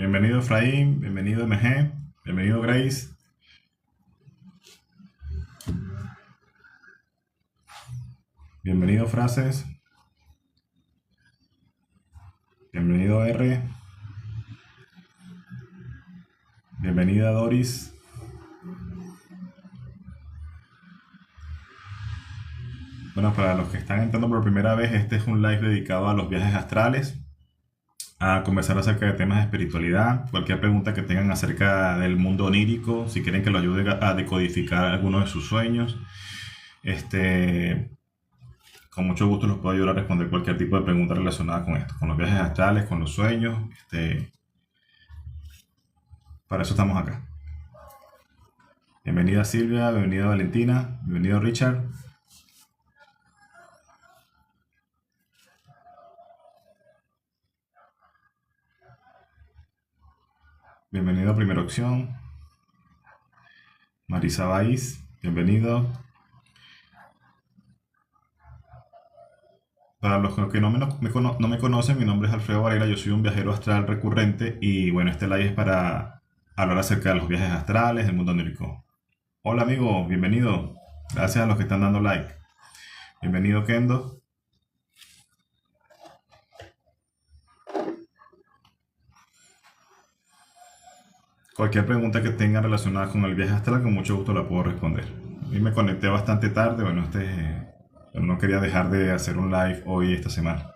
Bienvenido Efraín, bienvenido MG, bienvenido Grace, bienvenido Frases, bienvenido R, bienvenida Doris. Bueno, para los que están entrando por primera vez, este es un live dedicado a los viajes astrales, a conversar acerca de temas de espiritualidad, cualquier pregunta que tengan acerca del mundo onírico, si quieren que lo ayude a decodificar algunos de sus sueños, este, con mucho gusto los puedo ayudar a responder cualquier tipo de pregunta relacionada con esto, con los viajes astrales, con los sueños, para eso estamos acá. Bienvenida Silvia, bienvenida Valentina, bienvenido Richard. Bienvenido a Primera Opción. Marisa Baiz, bienvenido. Para los que no me conocen, mi nombre es Alfredo Varela, yo soy un viajero astral recurrente y bueno, este live es para hablar acerca de los viajes astrales del mundo onírico. Hola amigo, bienvenido. Gracias a los que están dando like. Bienvenido Kendo. Cualquier pregunta que tengan relacionada con el viaje astral, con mucho gusto la puedo responder. Y me conecté bastante tarde, bueno, no quería dejar de hacer un live hoy esta semana.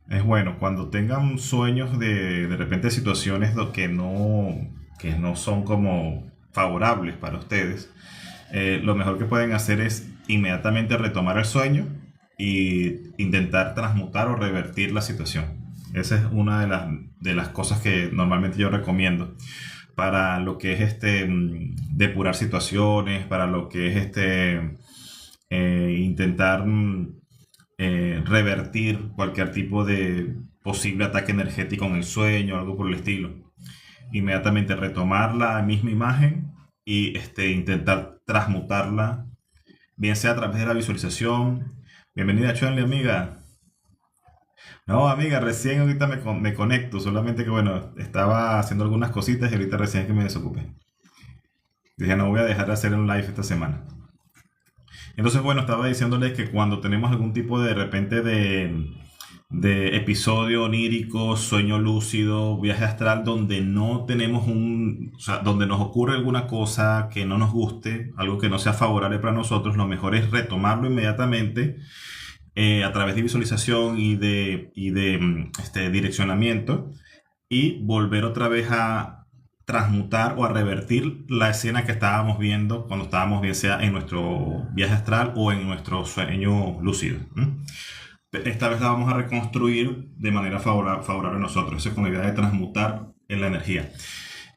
Es bueno, cuando tengan sueños de repente situaciones que no son como favorables para ustedes, lo mejor que pueden hacer es inmediatamente retomar el sueño y intentar transmutar o revertir la situación. Esa es una de las cosas que normalmente yo recomiendo para lo que es depurar situaciones, para lo que es intentar revertir cualquier tipo de posible ataque energético en el sueño, algo por el estilo. Inmediatamente retomar la misma imagen y intentar transmutarla, bien sea a través de la visualización. Bienvenida Chuanli, amiga. No, amiga, recién ahorita me conecto, solamente que bueno, estaba haciendo algunas cositas y ahorita recién es que me desocupé. Dije, no voy a dejar de hacer un live esta semana. Entonces, bueno, estaba diciéndoles que cuando tenemos algún tipo de repente de episodio onírico, sueño lúcido, viaje astral, donde no tenemos o sea, donde nos ocurre alguna cosa que no nos guste, algo que no sea favorable para nosotros, lo mejor es retomarlo inmediatamente a través de visualización y de direccionamiento y volver otra vez a transmutar o a revertir la escena que estábamos viendo cuando estábamos bien sea en nuestro viaje astral o en nuestro sueño lúcido. Esta vez la vamos a reconstruir de manera favorable a nosotros, eso es con la idea de transmutar en la energía.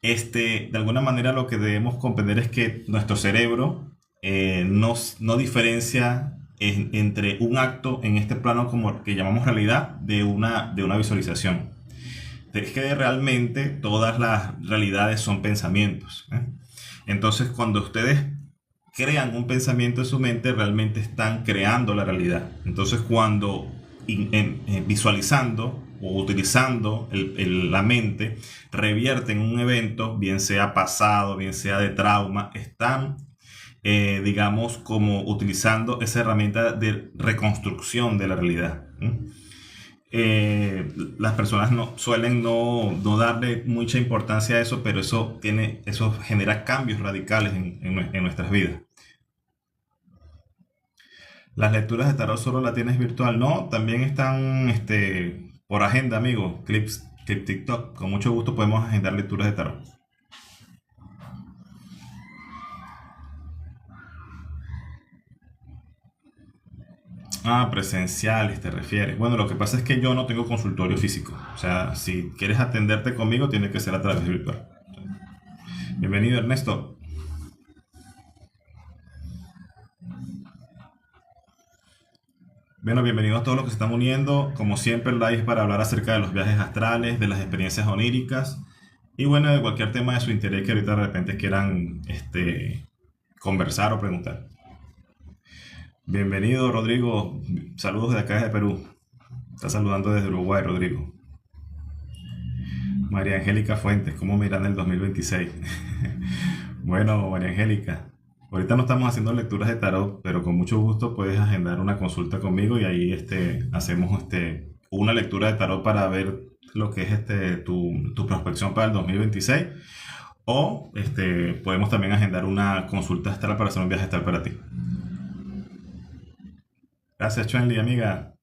De alguna manera lo que debemos comprender es que nuestro cerebro no diferencia entre un acto en este plano como que llamamos realidad de una visualización. Es que realmente todas las realidades son pensamientos. Entonces, cuando ustedes crean un pensamiento en su mente, realmente están creando la realidad. Entonces, cuando visualizando o utilizando la mente, revierten un evento, bien sea pasado, bien sea de trauma, están, digamos, como utilizando esa herramienta de reconstrucción de la realidad. Las personas suelen no darle mucha importancia a eso, pero eso genera cambios radicales en nuestras vidas. Las lecturas de tarot solo la tienes virtual, no, también están por agenda, amigo, clip TikTok, con mucho gusto podemos agendar lecturas de tarot. Presenciales te refieres. Bueno, lo que pasa es que yo no tengo consultorio físico. O sea, si quieres atenderte conmigo, tiene que ser a través de virtual. Bienvenido, Ernesto. Bueno, bienvenidos a todos los que se están uniendo. Como siempre, el live es para hablar acerca de los viajes astrales, de las experiencias oníricas y bueno, de cualquier tema de su interés que ahorita de repente quieran conversar o preguntar. Bienvenido, Rodrigo. Saludos de acá desde Perú. Está saludando desde Uruguay, Rodrigo. María Angélica Fuentes, ¿cómo me irán en el 2026? Bueno, María Angélica, ahorita no estamos haciendo lecturas de tarot, pero con mucho gusto puedes agendar una consulta conmigo y ahí hacemos una lectura de tarot para ver lo que es tu prospección para el 2026. O podemos también agendar una consulta astral para hacer un viaje astral para ti. Gracias, Chuenli, amiga.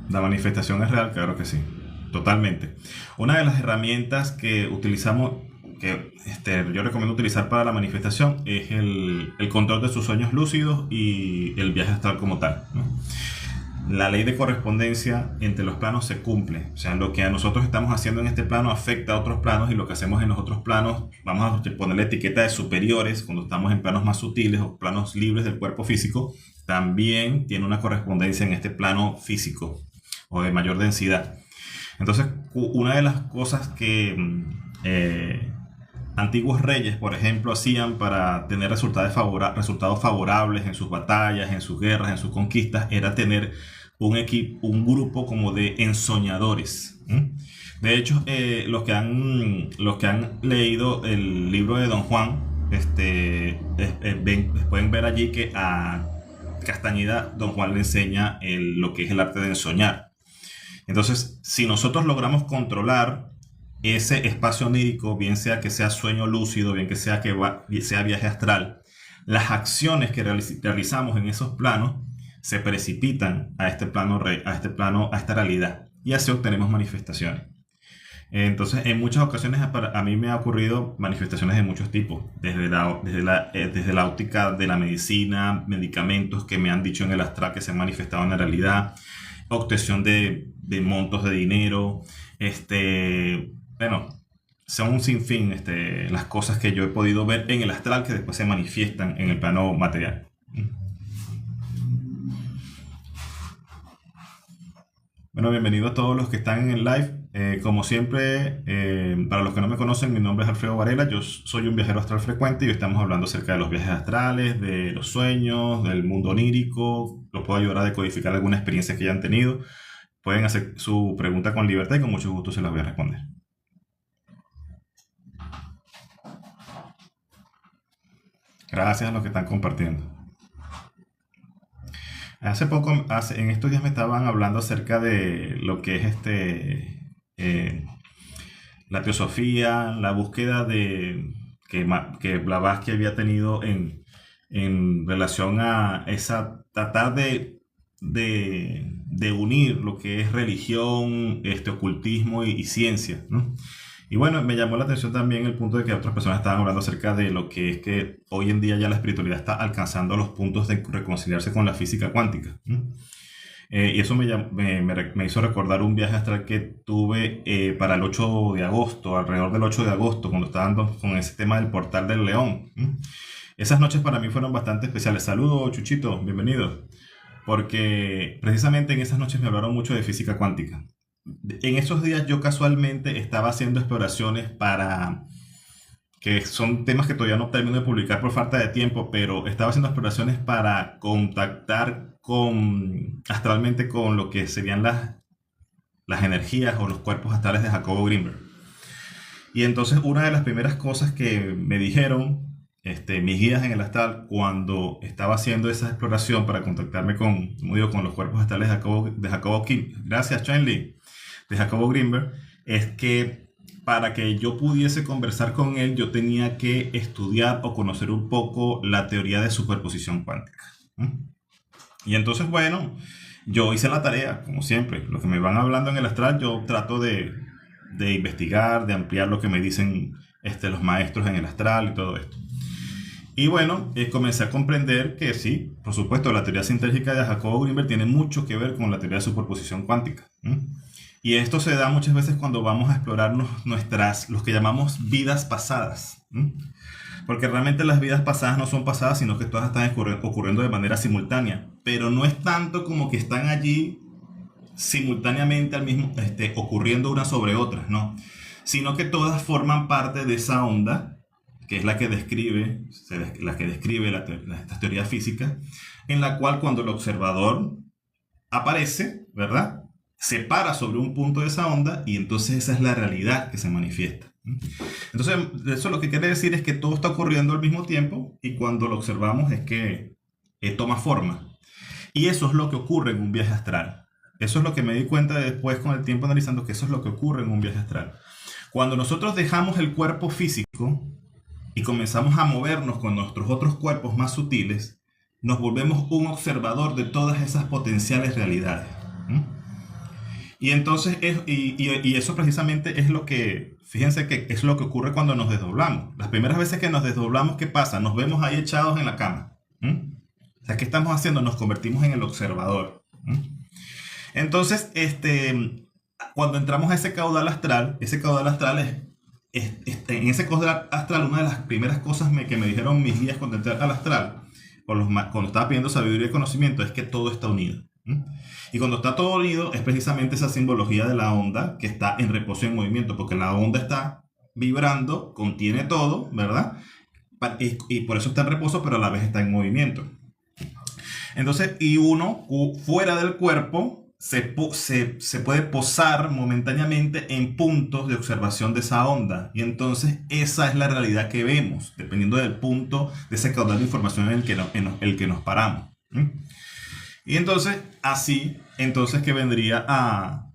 La manifestación es real, claro que sí, totalmente. Una de las herramientas que utilizamos, que yo recomiendo utilizar para la manifestación, es el control de sus sueños lúcidos y el viaje astral como tal, ¿no? La ley de correspondencia entre los planos se cumple. O sea, lo que nosotros estamos haciendo en este plano afecta a otros planos y lo que hacemos en los otros planos, vamos a poner la etiqueta de superiores cuando estamos en planos más sutiles o planos libres del cuerpo físico, también tiene una correspondencia en este plano físico o de mayor densidad. Entonces, una de las cosas que antiguos reyes, por ejemplo, hacían para tener resultados favorables en sus batallas, en sus guerras, en sus conquistas, era tener un grupo como de ensoñadores. De hecho, los que han leído el libro de Don Juan, pueden ver allí que a Castañeda Don Juan le enseña lo que es el arte de ensoñar. Entonces, si nosotros logramos controlar ese espacio onírico, bien sea que sea sueño lúcido, bien que sea sea viaje astral, las acciones que realizamos en esos planos se precipitan a este plano, a esta realidad, y así obtenemos manifestaciones. Entonces, en muchas ocasiones a mí me ha ocurrido manifestaciones de muchos tipos, desde la óptica de la medicina, medicamentos que me han dicho en el astral que se han manifestado en la realidad, obtención de montos de dinero, bueno, son un sinfín las cosas que yo he podido ver en el astral que después se manifiestan en el plano material. Bueno, bienvenidos a todos los que están en el live. Como siempre, para los que no me conocen, mi nombre es Alfredo Varela, yo soy un viajero astral frecuente y hoy estamos hablando acerca de los viajes astrales, de los sueños, del mundo onírico. Los puedo ayudar a decodificar alguna experiencia que hayan tenido. Pueden hacer su pregunta con libertad y con mucho gusto se las voy a responder. Gracias a los que están compartiendo. En estos días me estaban hablando acerca de lo que es la teosofía, la búsqueda que Blavatsky había tenido en relación a tratar de unir lo que es religión, ocultismo y ciencia, ¿no? Y bueno, me llamó la atención también el punto de que otras personas estaban hablando acerca de lo que es que hoy en día ya la espiritualidad está alcanzando los puntos de reconciliarse con la física cuántica, ¿no? Y eso me hizo recordar un viaje astral que tuve para el 8 de agosto, alrededor del 8 de agosto, cuando estaban con ese tema del portal del león, ¿no? Esas noches para mí fueron bastante especiales. Saludos, Chuchito, bienvenido. Porque precisamente en esas noches me hablaron mucho de física cuántica. En esos días yo casualmente estaba haciendo exploraciones que son temas que todavía no termino de publicar por falta de tiempo, pero estaba haciendo exploraciones para contactar astralmente con lo que serían las energías o los cuerpos astrales de Jacobo Greenberg. Y entonces una de las primeras cosas que me dijeron mis guías en el astral cuando estaba haciendo esa exploración para contactarme con los cuerpos astrales de Jacobo King, gracias Chenley, de Jacobo Greenberg, es que para que yo pudiese conversar con él yo tenía que estudiar o conocer un poco la teoría de superposición cuántica. Y entonces, bueno, yo hice la tarea, como siempre. Lo que me van hablando en el astral, yo trato de investigar, de ampliar lo que me dicen los maestros en el astral y todo esto. Y bueno, comencé a comprender que sí, por supuesto, la teoría sintérgica de Jacobo Greenberg tiene mucho que ver con la teoría de superposición cuántica. Y esto se da muchas veces cuando vamos a explorar los que llamamos vidas pasadas. Porque realmente las vidas pasadas no son pasadas, sino que todas están ocurriendo de manera simultánea. Pero no es tanto como que están allí simultáneamente al mismo, ocurriendo una sobre otras, ¿no? Sino que todas forman parte de esa onda, que es la que describe, estas teorías físicas, en la cual cuando el observador aparece, ¿verdad? Se para sobre un punto de esa onda y entonces esa es la realidad que se manifiesta. Entonces, eso lo que quiere decir es que todo está ocurriendo al mismo tiempo y cuando lo observamos es que toma forma. Y eso es lo que ocurre en un viaje astral. Eso es lo que me di cuenta después con el tiempo analizando, que eso es lo que ocurre en un viaje astral. Cuando nosotros dejamos el cuerpo físico y comenzamos a movernos con nuestros otros cuerpos más sutiles, nos volvemos un observador de todas esas potenciales realidades. Y entonces, y eso precisamente es lo que, fíjense que es lo que ocurre cuando nos desdoblamos. Las primeras veces que nos desdoblamos, ¿qué pasa? Nos vemos ahí echados en la cama. O sea, ¿qué estamos haciendo? Nos convertimos en el observador. Entonces, cuando entramos a ese caudal astral es en ese caudal astral, una de las primeras cosas que me dijeron mis guías cuando entré al astral, cuando estaba pidiendo sabiduría y conocimiento, es que todo está unido. Y cuando está todo unido es precisamente esa simbología de la onda que está en reposo y en movimiento, porque la onda está vibrando, contiene todo, ¿verdad? Y por eso está en reposo, pero a la vez está en movimiento. Entonces, y uno fuera del cuerpo se puede posar momentáneamente en puntos de observación de esa onda. Y entonces esa es la realidad que vemos, dependiendo del punto de ese caudal de información en el que nos paramos. Y entonces, así, entonces que vendría a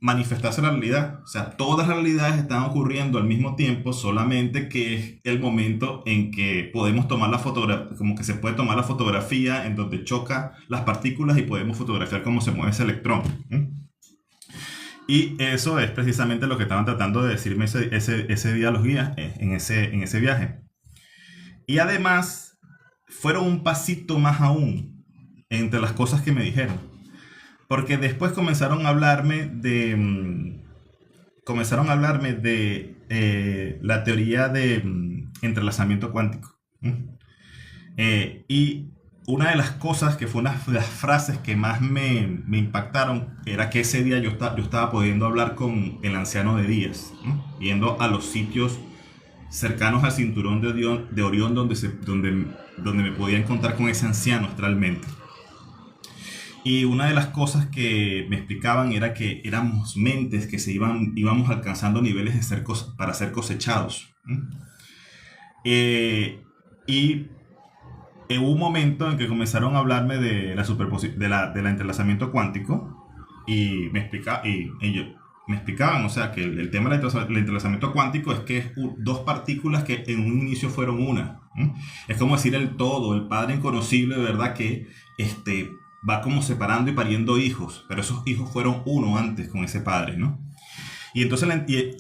manifestarse la realidad. O sea, todas las realidades están ocurriendo al mismo tiempo, solamente que es el momento en que podemos tomar la fotografía, como que se puede tomar la fotografía en donde choca las partículas y podemos fotografiar cómo se mueve ese electrón. Y eso es precisamente lo que estaban tratando de decirme ese día los guías en ese viaje. Y además, fueron un pasito más aún entre las cosas que me dijeron. Porque después comenzaron a hablarme de la teoría de entrelazamiento cuántico. Y una de las cosas que fue una de las frases que más me impactaron era que ese día yo estaba pudiendo hablar con el anciano de Díaz, yendo a los sitios cercanos al cinturón de Orión donde me podía encontrar con ese anciano astralmente. Y una de las cosas que me explicaban era que éramos mentes que íbamos alcanzando niveles para ser cosechados. Y hubo un momento en que comenzaron a hablarme de del entrelazamiento cuántico y me explicaban, o sea, que el tema del entrelazamiento cuántico es que es dos partículas que en un inicio fueron una. Es como decir el todo, el Padre inconocible, de verdad, que va como separando y pariendo hijos, pero esos hijos fueron uno antes con ese padre, ¿no? Y entonces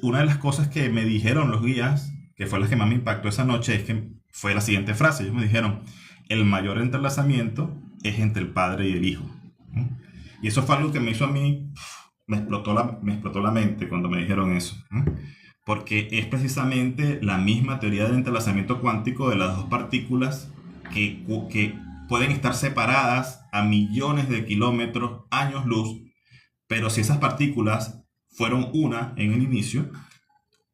una de las cosas que me dijeron los guías, que fue la que más me impactó esa noche, es que fue la siguiente frase. Ellos me dijeron, el mayor entrelazamiento es entre el padre y el hijo. Y eso fue algo que me hizo a mí, me explotó la mente cuando me dijeron eso. Porque es precisamente la misma teoría del entrelazamiento cuántico de las dos partículas que pueden estar separadas a millones de kilómetros, años luz, pero si esas partículas fueron una en el inicio,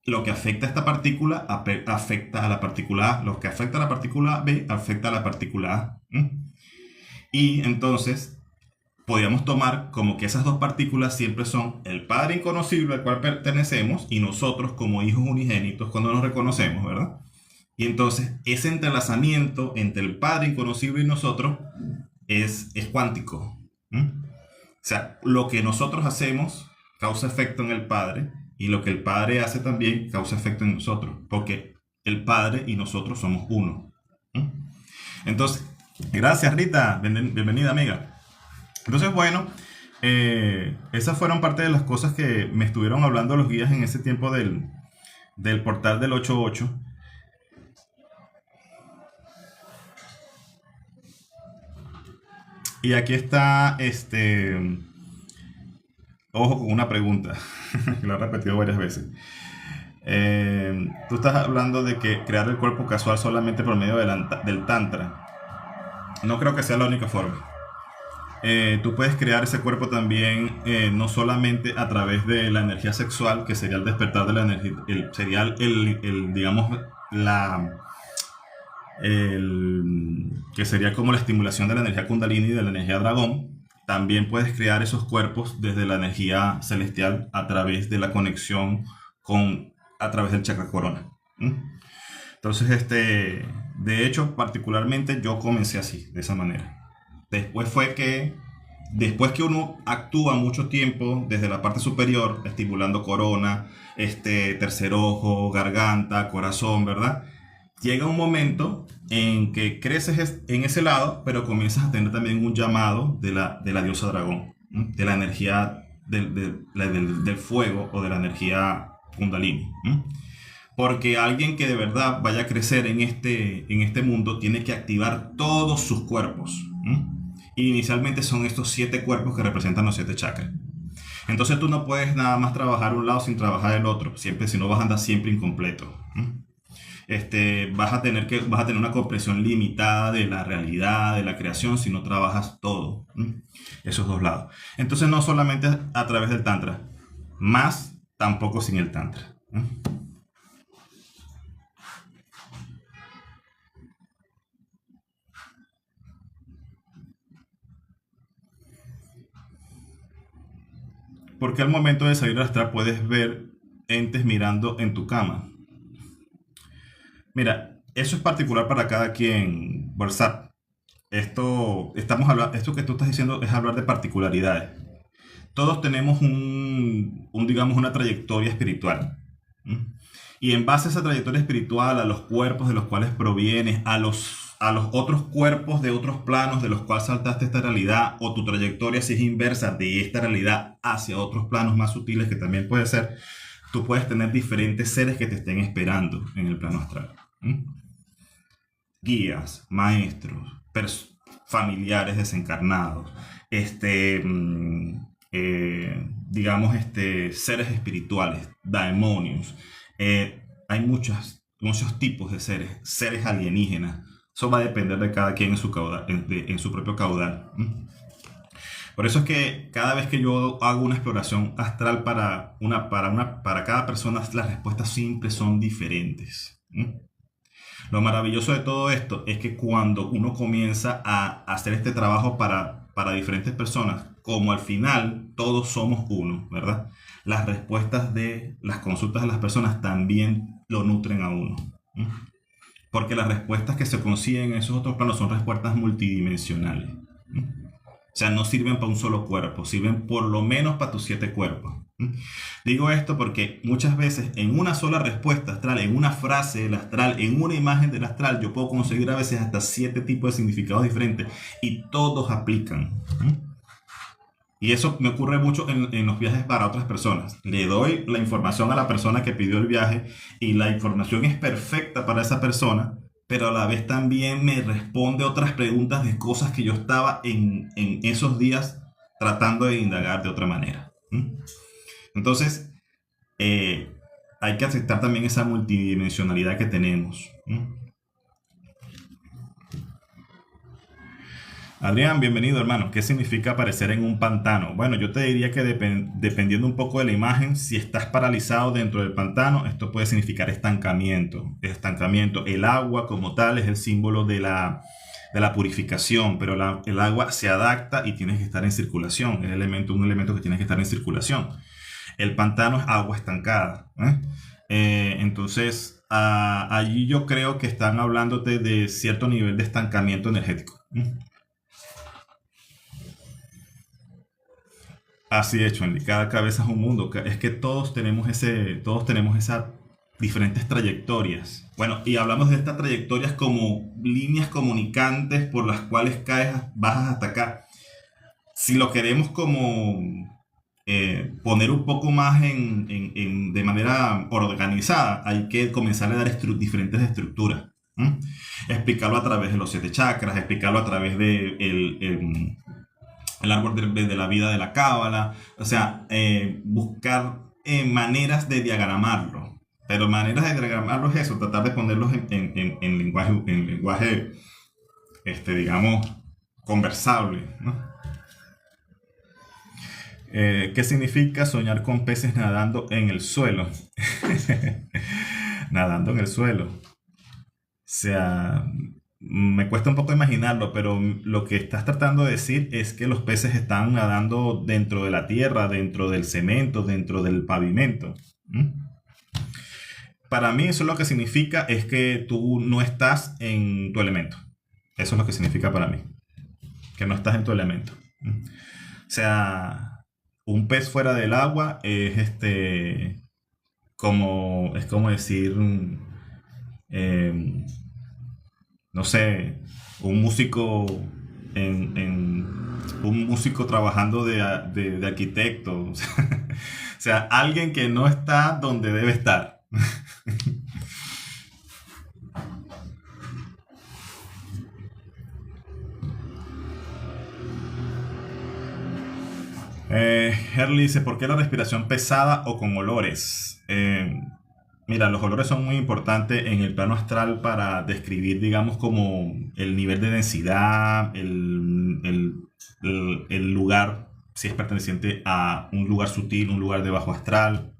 lo que afecta a esta partícula afecta a la partícula A, lo que afecta a la partícula B afecta a la partícula A. Y entonces podríamos tomar como que esas dos partículas siempre son el Padre inconocible al cual pertenecemos y nosotros como hijos unigénitos cuando nos reconocemos, ¿verdad? Y entonces ese entrelazamiento entre el Padre inconocible y nosotros es cuántico. O sea, lo que nosotros hacemos causa efecto en el Padre y lo que el Padre hace también causa efecto en nosotros, porque el Padre y nosotros somos uno. Entonces, gracias Rita, bienvenida amiga. Entonces, bueno, esas fueron parte de las cosas que me estuvieron hablando los guías en ese tiempo del portal del 88. Y aquí está, ojo con una pregunta, que lo he repetido varias veces. Tú estás hablando de que crear el cuerpo casual solamente por medio del tantra. No creo que sea la única forma. Tú puedes crear ese cuerpo también, no solamente a través de la energía sexual, que sería el despertar de la energía, sería digamos, que sería como la estimulación de la energía Kundalini y de la energía dragón. También puedes crear esos cuerpos desde la energía celestial a través de la conexión a través del chakra corona. Entonces, de hecho, particularmente yo comencé así, de esa manera. Después que uno actúa mucho tiempo desde la parte superior, estimulando corona, tercer ojo, garganta, corazón, ¿verdad? Llega un momento en que creces en ese lado, pero comienzas a tener también un llamado de la diosa dragón, ¿no? De la energía del fuego o de la energía Kundalini, ¿no? Porque alguien que de verdad vaya a crecer en este mundo tiene que activar todos sus cuerpos, ¿no? Y inicialmente son estos 7 cuerpos que representan los 7 chakras. Entonces tú no puedes nada más trabajar un lado sin trabajar el otro, siempre, si no vas a andar siempre incompleto, ¿no? Vas a tener una comprensión limitada de la realidad, de la creación, si no trabajas todo, ¿no? Esos dos lados. Entonces no solamente a través del tantra, más tampoco sin el tantra, ¿no? Porque al momento de salir astral puedes ver entes mirando en tu cama. Mira, eso es particular para cada quien, WhatsApp. Esto que tú estás diciendo es hablar de particularidades. Todos tenemos digamos, una trayectoria espiritual. ¿Mm? Y en base a esa trayectoria espiritual, a los cuerpos de los cuales provienes, a los otros cuerpos de otros planos de los cuales saltaste esta realidad, o tu trayectoria si es inversa de esta realidad hacia otros planos más sutiles, que también puede ser, tú puedes tener diferentes seres que te estén esperando en el plano astral. ¿Mm? Guías, maestros, familiares desencarnados, digamos, seres espirituales, demonios. Hay muchos tipos de seres alienígenas. Eso va a depender de cada quien en su caudal, en su propio caudal. Por eso es que cada vez que yo hago una exploración astral para cada persona, las respuestas siempre son diferentes. Lo maravilloso de todo esto es que cuando uno comienza a hacer este trabajo para diferentes personas, como al final todos somos uno, ¿verdad? Las respuestas de las consultas de las personas también lo nutren a uno. Porque las respuestas que se consiguen en esos otros planos son respuestas multidimensionales. O sea, no sirven para un solo cuerpo, sirven por lo menos para tus 7 cuerpos. Digo esto porque muchas veces en una sola respuesta astral, en una frase del astral, en una imagen del astral, yo puedo conseguir a veces hasta 7 tipos de significados diferentes y todos aplican. Y eso me ocurre mucho en los viajes para otras personas. Le doy la información a la persona que pidió el viaje y la información es perfecta para esa persona, pero a la vez también me responde otras preguntas de cosas que yo estaba en esos días tratando de indagar de otra manera. Entonces, hay que aceptar también esa multidimensionalidad que tenemos. Adrián, bienvenido, hermano. ¿Qué significa aparecer en un pantano? Bueno, yo te diría que dependiendo un poco de la imagen, si estás paralizado dentro del pantano, esto puede significar estancamiento. Estancamiento. El agua como tal es el símbolo de la purificación, pero el agua se adapta y tienes que estar en circulación. Es un elemento que tiene que estar en circulación. El pantano es agua estancada, entonces, allí yo creo que están hablándote de cierto nivel de estancamiento energético. Así de hecho, cada cabeza es un mundo. Es que todos tenemos esas diferentes trayectorias. Bueno, y hablamos de estas trayectorias como líneas comunicantes por las cuales bajas hasta acá. Si lo queremos como poner un poco más de manera organizada, hay que comenzar a dar diferentes estructuras. Explicarlo a través de los 7 chakras, explicarlo a través de el árbol de la vida de la cábala, o sea, buscar maneras de diagramarlo. Pero maneras de diagramarlos es eso, tratar de ponerlos en lenguaje, digamos, conversable, ¿no? ¿Qué significa soñar con peces nadando en el suelo? Nadando en el suelo. O sea, me cuesta un poco imaginarlo, pero lo que estás tratando de decir es que los peces están nadando dentro de la tierra, dentro del cemento, dentro del pavimento. ¿Mm? Para mí eso lo que significa es que tú no estás en tu elemento. Eso es lo que significa para mí, que no estás en tu elemento. ¿Mm? O sea, un pez fuera del agua es es como decir, eh, no sé, un músico en un músico trabajando de arquitecto. O sea, alguien que no está donde debe estar. Herli dice, ¿por qué la respiración pesada o con olores? Mira, los olores son muy importantes en el plano astral para describir, digamos, como el nivel de densidad, el lugar, si es perteneciente a un lugar sutil, un lugar de bajo astral.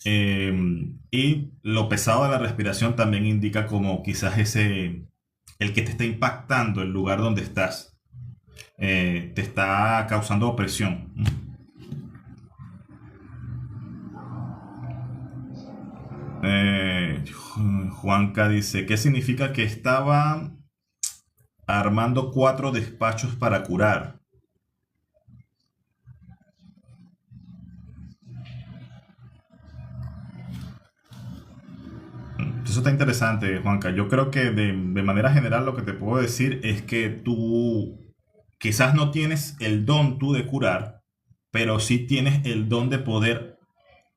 Y lo pesado de la respiración también indica como quizás el que te está impactando el lugar donde estás, te está causando opresión. Eh, Juanca dice, ¿qué significa que estaba armando 4 despachos para curar? Eso está interesante, Juanca. Yo creo que de manera general lo que te puedo decir es que tú quizás no tienes el don tú de curar, pero sí tienes el don de poder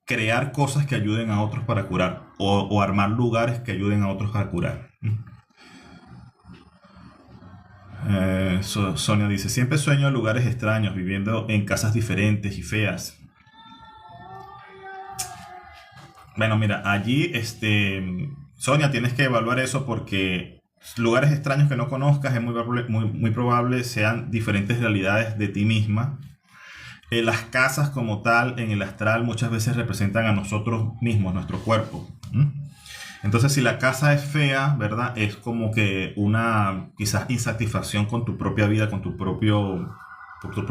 crear cosas que ayuden a otros para curar o armar lugares que ayuden a otros para curar. Sonia dice, siempre sueño en lugares extraños, viviendo en casas diferentes y feas. Bueno, mira, allí, Sonia, tienes que evaluar eso porque lugares extraños que no conozcas es muy probable sean diferentes realidades de ti misma. Las casas como tal en el astral muchas veces representan a nosotros mismos, nuestro cuerpo. ¿Mm? Entonces, si la casa es fea, ¿verdad? Es como que una quizás insatisfacción con tu propia vida, con tu propio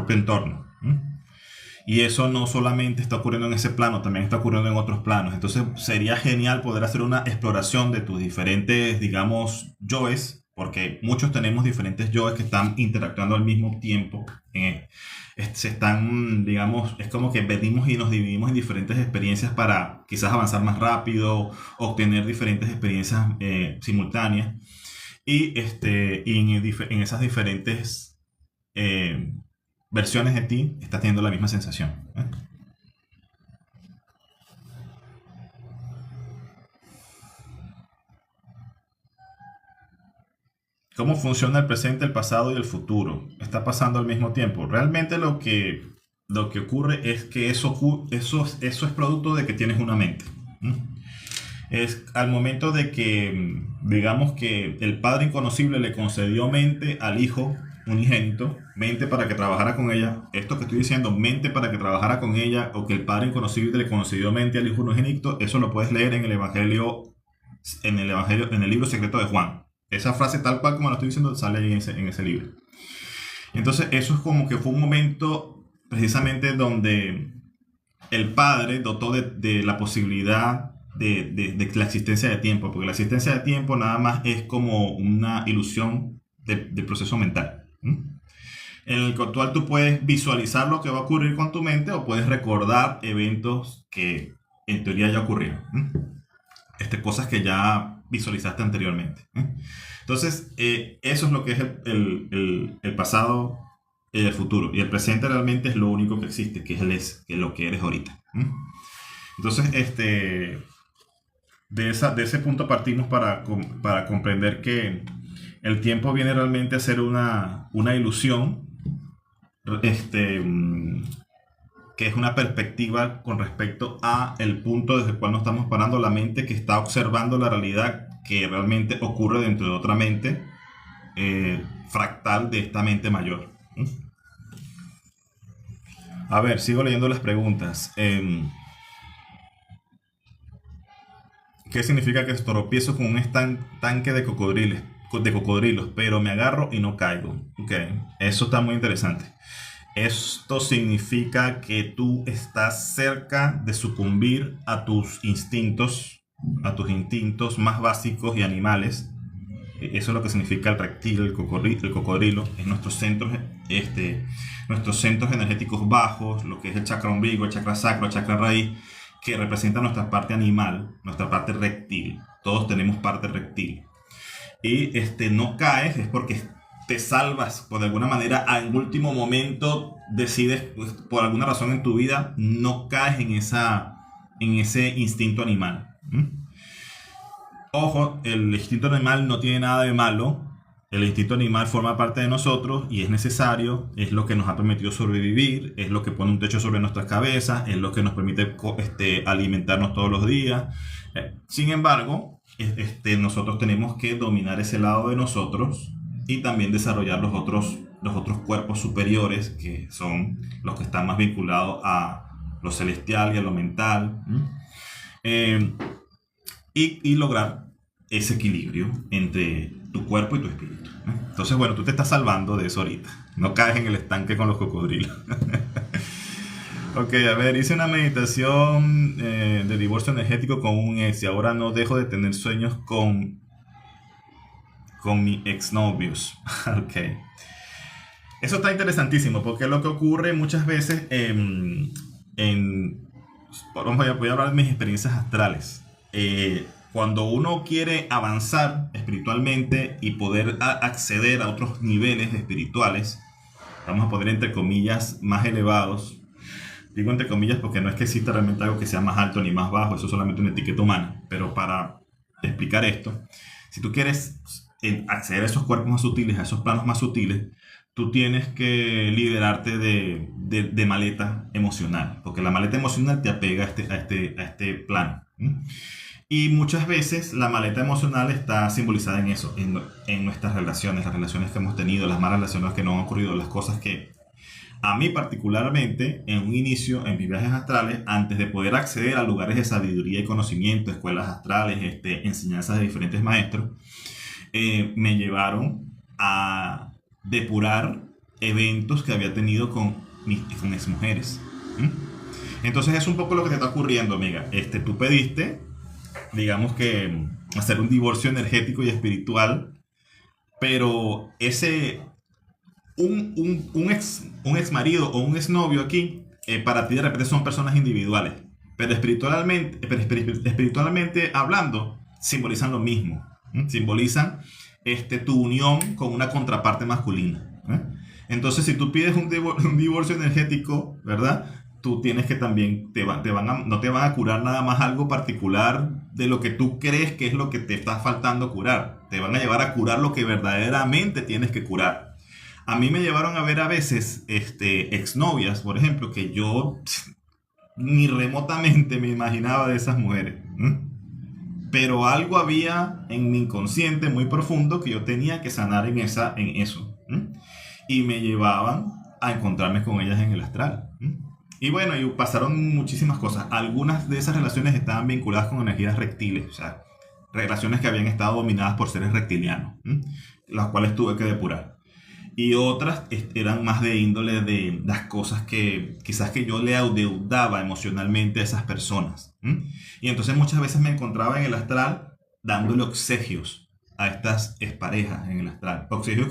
entorno. ¿Mm? Y eso no solamente está ocurriendo en ese plano, también está ocurriendo en otros planos. Entonces sería genial poder hacer una exploración de tus diferentes, digamos, yoes, porque muchos tenemos diferentes yoes que están interactuando al mismo tiempo. Se están, digamos, es como que venimos y nos dividimos en diferentes experiencias para quizás avanzar más rápido, obtener diferentes experiencias simultáneas. Y en esas diferentes eh, versiones de ti estás teniendo la misma sensación. ¿Cómo funciona el presente, el pasado y el futuro? Está pasando al mismo tiempo. Realmente lo que ocurre es que eso es producto de que tienes una mente. ¿Mm? Es al momento de que, digamos que el Padre Inconocible le concedió mente al Hijo unigénito, mente para que trabajara con ella. Esto que estoy diciendo, mente para que trabajara con ella, o que el Padre Inconocible le concedió mente al Hijo unigénito, eso lo puedes leer en el libro secreto de Juan. Esa frase tal cual como la estoy diciendo sale ahí en ese libro. Entonces eso es como que fue un momento precisamente donde el Padre dotó de la posibilidad de la existencia de tiempo, porque la existencia de tiempo nada más es como una ilusión del proceso mental. ¿Mm? En el cual tú puedes visualizar lo que va a ocurrir con tu mente o puedes recordar eventos que en teoría ya ocurrieron. ¿Mm? Cosas que ya visualizaste anteriormente. ¿Eh? Entonces, eso es lo que es el pasado y el futuro. Y el presente realmente es lo único que existe, que es lo que eres ahorita. ¿Eh? Entonces, de ese punto partimos para comprender que el tiempo viene realmente a ser una ilusión este, que es una perspectiva con respecto a el punto desde el cual nos estamos parando, la mente que está observando la realidad que realmente ocurre dentro de otra mente fractal de esta mente mayor. A ver, sigo leyendo las preguntas. ¿Qué significa que tropiezo con un tanque de cocodrilos, pero me agarro y no caigo? Ok, eso está muy interesante. Esto significa que tú estás cerca de sucumbir a tus instintos más básicos y animales. Eso es lo que significa el reptil, el cocodrilo. Es nuestros centros energéticos bajos, lo que es el chakra ombligo, el chakra sacro, el chakra raíz, que representa nuestra parte animal, nuestra parte reptil. Todos tenemos parte reptil. Y no caes es porque te salvas, por de alguna manera, en último momento decides, pues, por alguna razón en tu vida, no caes en ese instinto animal. Ojo, el instinto animal no tiene nada de malo. El instinto animal forma parte de nosotros y es necesario, es lo que nos ha permitido sobrevivir, es lo que pone un techo sobre nuestras cabezas, es lo que nos permite alimentarnos todos los días. Sin embargo, nosotros tenemos que dominar ese lado de nosotros y también desarrollar los otros cuerpos superiores, que son los que están más vinculados a lo celestial y a lo mental. Y lograr ese equilibrio entre tu cuerpo y tu espíritu. Entonces, bueno, tú te estás salvando de eso ahorita. No caes en el estanque con los cocodrilos. Ok, a ver, hice una meditación de divorcio energético con un ex y ahora no dejo de tener sueños con mis exnovios. Ok. Eso está interesantísimo porque lo que ocurre muchas veces voy a hablar de mis experiencias astrales. Cuando uno quiere avanzar espiritualmente y poder acceder a otros niveles espirituales, vamos a poner entre comillas más elevados, digo entre comillas porque no es que exista realmente algo que sea más alto ni más bajo, eso es solamente una etiqueta humana, pero para explicar esto, si tú quieres acceder a esos cuerpos más sutiles, a esos planos más sutiles, tú tienes que liberarte de maleta emocional, porque la maleta emocional te apega a este plano. Y muchas veces la maleta emocional está simbolizada en eso, en nuestras relaciones, las relaciones que hemos tenido, las malas relaciones que nos han ocurrido, las cosas que a mí particularmente, en un inicio, en mis viajes astrales, antes de poder acceder a lugares de sabiduría y conocimiento, escuelas astrales, enseñanzas de diferentes maestros, me llevaron a depurar eventos que había tenido con exmujeres. Entonces es un poco lo que te está ocurriendo, amiga. Tú pediste, digamos que, hacer un divorcio energético y espiritual, pero un ex marido o un ex novio aquí, para ti de repente son personas individuales, pero espiritualmente hablando, simbolizan lo mismo. Simbolizan tu unión con una contraparte masculina. Entonces, si tú pides un divorcio energético, ¿verdad? Tú tienes que también, no te van a curar nada más algo particular de lo que tú crees que es lo que te está faltando curar. Te van a llevar a curar lo que verdaderamente tienes que curar. A mí me llevaron a ver a veces exnovias, por ejemplo, que yo ni remotamente me imaginaba de esas mujeres. Pero algo había en mi inconsciente muy profundo que yo tenía que sanar en eso. Y me llevaban a encontrarme con ellas en el astral. Y bueno, y pasaron muchísimas cosas. Algunas de esas relaciones estaban vinculadas con energías reptiles, o sea, relaciones que habían estado dominadas por seres reptilianos, las cuales tuve que depurar. Y otras eran más de índole de las cosas que quizás que yo le adeudaba emocionalmente a esas personas. Y entonces muchas veces me encontraba en el astral dándole obsequios a estas exparejas en el astral. Obsequios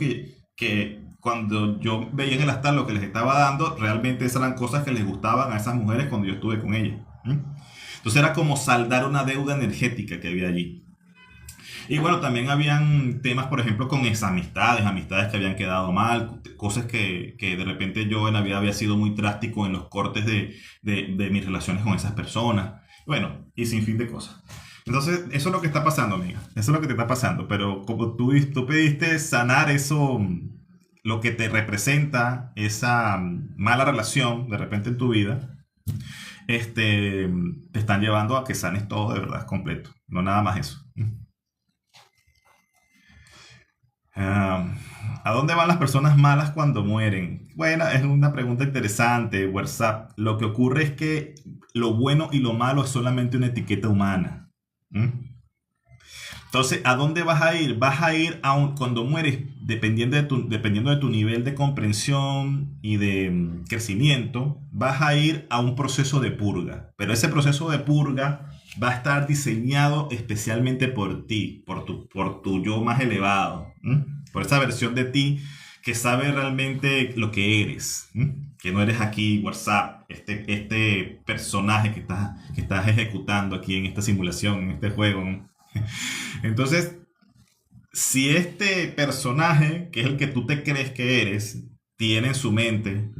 que cuando yo veía en el astral lo que les estaba dando, realmente esas eran cosas que les gustaban a esas mujeres cuando yo estuve con ellas. Entonces era como saldar una deuda energética que había allí. Y bueno, también habían temas, por ejemplo, con amistades que habían quedado mal, cosas que de repente yo en la vida había sido muy drástico en los cortes de mis relaciones con esas personas. Bueno, y sin fin de cosas. Entonces, eso es lo que está pasando, amiga. Eso es lo que te está pasando. Pero como tú pediste sanar eso, lo que te representa esa mala relación de repente en tu vida, te están llevando a que sanes todo de verdad completo, no nada más eso. Ah, ¿A dónde van las personas malas cuando mueren? Bueno, es una pregunta interesante, WhatsApp. Lo que ocurre es que lo bueno y lo malo es solamente una etiqueta humana. ¿Mm? Entonces, ¿a dónde vas a ir? Vas a ir cuando mueres, dependiendo de tu nivel de comprensión y de crecimiento, vas a ir a un proceso de purga. Pero ese proceso de purga va a estar diseñado especialmente por ti, por tu yo más elevado, ¿m? Por esa versión de ti que sabe realmente lo que eres, ¿m? Que no eres aquí WhatsApp, este personaje que estás ejecutando aquí en esta simulación, en este juego, ¿no? Entonces, si este personaje, que es el que tú te crees que eres, tiene en su mente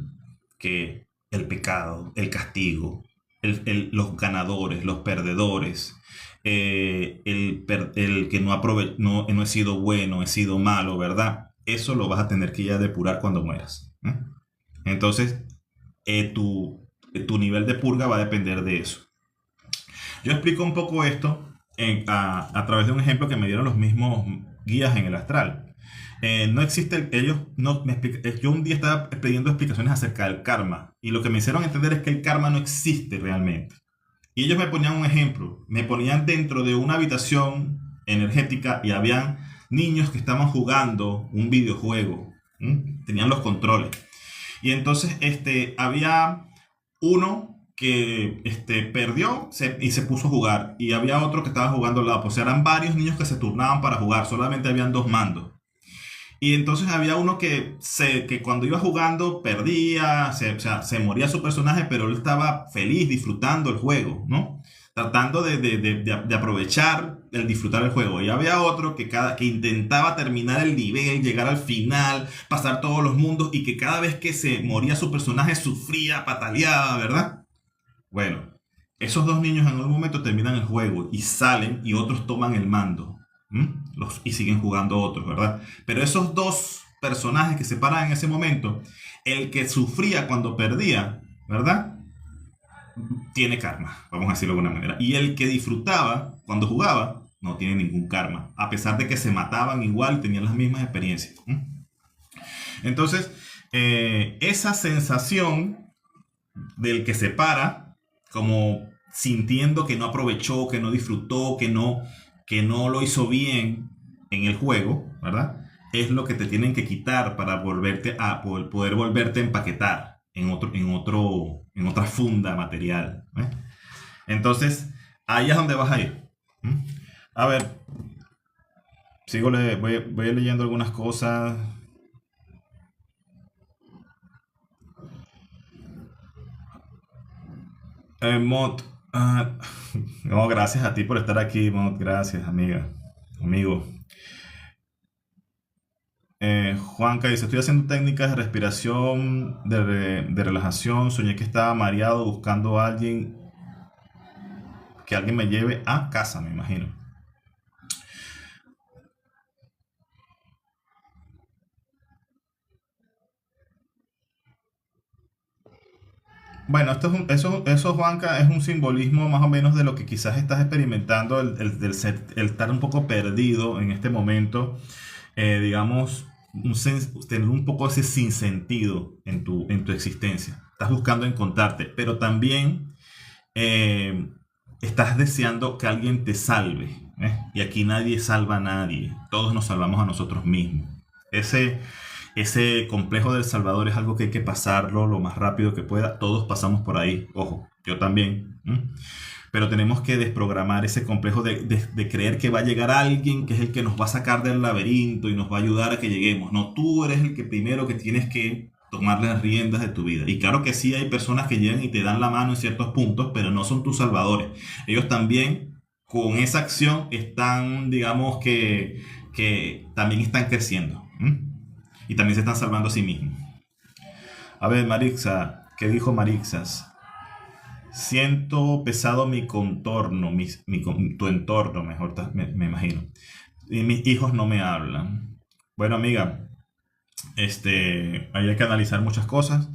que el pecado, el castigo, los ganadores, los perdedores, el que no he sido bueno, he sido malo, ¿verdad? Eso lo vas a tener que ya depurar cuando mueras, ¿eh? Entonces, tu nivel de purga va a depender de eso. Yo explico un poco esto a través de un ejemplo que me dieron los mismos guías en el astral. No existe, ellos no me yo un día estaba pidiendo explicaciones acerca del karma y lo que me hicieron entender es que el karma no existe realmente. Y ellos me ponían un ejemplo, me ponían dentro de una habitación energética y habían niños que estaban jugando un videojuego, ¿m? Tenían los controles. Y entonces había uno que perdió y se puso a jugar. Y había otro que estaba jugando al lado. Pues eran varios niños que se turnaban para jugar. Solamente habían dos mandos. Y entonces había uno que cuando iba jugando perdía, o sea, se moría su personaje, pero él estaba feliz disfrutando el juego, ¿no? Tratando de aprovechar el disfrutar el juego. Y había otro que intentaba terminar el nivel, llegar al final, pasar todos los mundos y que cada vez que se moría su personaje sufría, pataleaba, ¿verdad? Bueno, esos dos niños en algún momento terminan el juego y salen y otros toman el mando. Y siguen jugando otros, ¿verdad? Pero esos dos personajes que se paran en ese momento, el que sufría cuando perdía, ¿verdad? Tiene karma, vamos a decirlo de alguna manera. Y el que disfrutaba cuando jugaba, no tiene ningún karma, a pesar de que se mataban igual y tenían las mismas experiencias. Entonces, esa sensación del que se para, como sintiendo que no aprovechó, que no disfrutó, que no lo hizo bien en el juego, ¿verdad? Es lo que te tienen que quitar para volverte a poder volverte a empaquetar en otra funda material, ¿eh? Entonces, ahí es donde vas a ir. A ver, voy leyendo algunas cosas. Mod, no, gracias a ti por estar aquí, Mod. Gracias, amiga, amigo. Juanca dice, estoy haciendo técnicas de respiración, de relajación. Soñé que estaba mareado buscando a alguien, que alguien me lleve a casa, me imagino. Bueno, eso, Juanca, es un simbolismo más o menos de lo que quizás estás experimentando, el estar un poco perdido en este momento, digamos, tener un poco ese sinsentido en tu existencia. Estás buscando encontrarte, pero también eh, estás deseando que alguien te salve, ¿eh? Y aquí nadie salva a nadie, todos nos salvamos a nosotros mismos. Ese, ese complejo del Salvador es algo que hay que pasarlo lo más rápido que pueda. Todos pasamos por ahí, ojo, yo también. Pero tenemos que desprogramar ese complejo de creer que va a llegar alguien que es el que nos va a sacar del laberinto y nos va a ayudar a que lleguemos. No, tú eres el que primero que tienes que tomar las riendas de tu vida. Y claro que sí hay personas que llegan y te dan la mano en ciertos puntos, pero no son tus salvadores. Ellos también con esa acción están, digamos que también están creciendo. Y también se están salvando a sí mismos. A ver, Marixa, ¿qué dijo Marixas? Siento pesado mi contorno, tu entorno, mejor me imagino. Y mis hijos no me hablan. Bueno, amiga, ahí hay que analizar muchas cosas.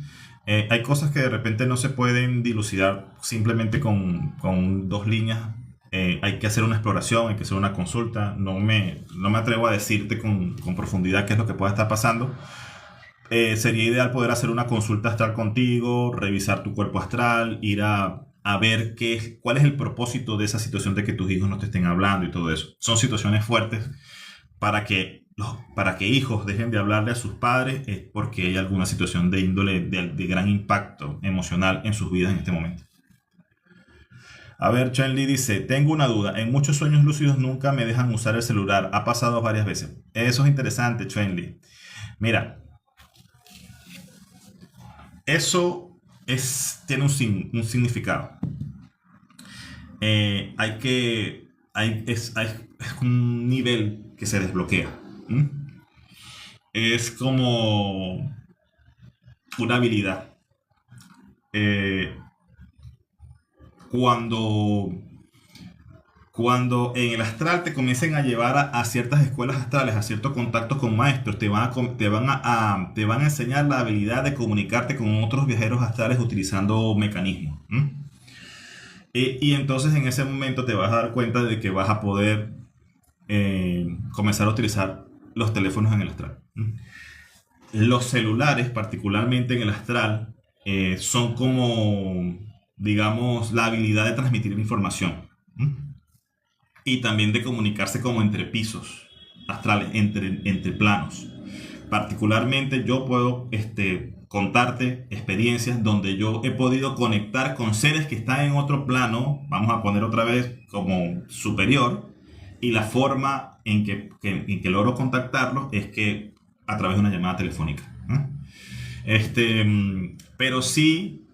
Hay cosas que de repente no se pueden dilucidar simplemente con dos líneas. Hay que hacer una exploración, hay que hacer una consulta. No me atrevo a decirte con profundidad qué es lo que pueda estar pasando. Sería ideal poder hacer una consulta astral contigo, revisar tu cuerpo astral, ir a ver cuál es el propósito de esa situación de que tus hijos no te estén hablando y todo eso. Son situaciones fuertes para que hijos dejen de hablarle a sus padres, es porque hay alguna situación de índole de gran impacto emocional en sus vidas en este momento. A ver, Chen Li dice, tengo una duda. En muchos sueños lúcidos nunca me dejan usar el celular. Ha pasado varias veces. Eso es interesante, Chen Li. Mira, eso tiene un significado. Hay que... es un nivel que se desbloquea. ¿Mm? Es como una habilidad. Eh, cuando, cuando en el astral te comiencen a llevar a ciertas escuelas astrales, a ciertos contactos con maestros, te van a enseñar la habilidad de comunicarte con otros viajeros astrales utilizando mecanismos. Y entonces en ese momento te vas a dar cuenta de que vas a poder comenzar a utilizar los teléfonos en el astral. Los celulares, particularmente en el astral, son como, digamos, la habilidad de transmitir información. Y también de comunicarse como entre pisos astrales, entre planos. Particularmente yo puedo contarte experiencias donde yo he podido conectar con seres que están en otro plano, vamos a poner otra vez como superior, y la forma en que logro contactarlos es que a través de una llamada telefónica. Pero sí,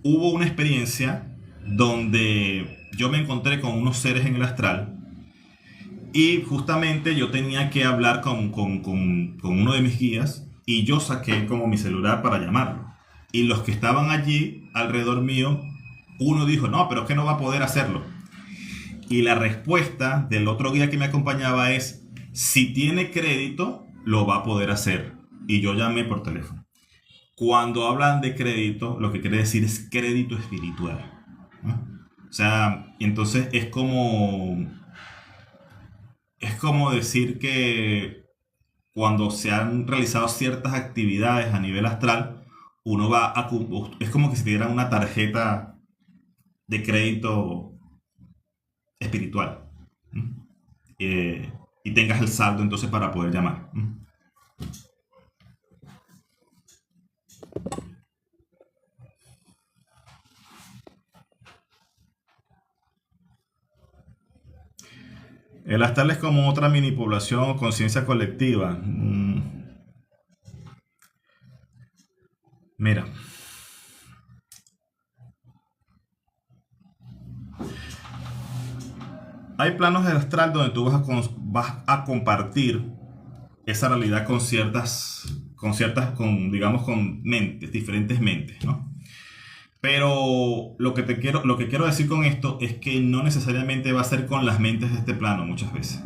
hubo una experiencia donde yo me encontré con unos seres en el astral y justamente yo tenía que hablar con uno de mis guías y yo saqué como mi celular para llamarlo. Y los que estaban allí alrededor mío, uno dijo, no, pero es que no va a poder hacerlo. Y la respuesta del otro guía que me acompañaba es, si tiene crédito, lo va a poder hacer. Y yo llamé por teléfono. Cuando hablan de crédito, lo que quiere decir es crédito espiritual, ¿no? O sea, entonces es como decir que cuando se han realizado ciertas actividades a nivel astral, es como que si te dieran una tarjeta de crédito espiritual, ¿no? Y tengas el saldo entonces para poder llamar, ¿no? El astral es como otra mini población o conciencia colectiva. Mira, hay planos del astral donde tú vas a compartir esa realidad digamos, con mentes, diferentes mentes, ¿no? Pero lo que quiero decir con esto es que no necesariamente va a ser con las mentes de este plano muchas veces.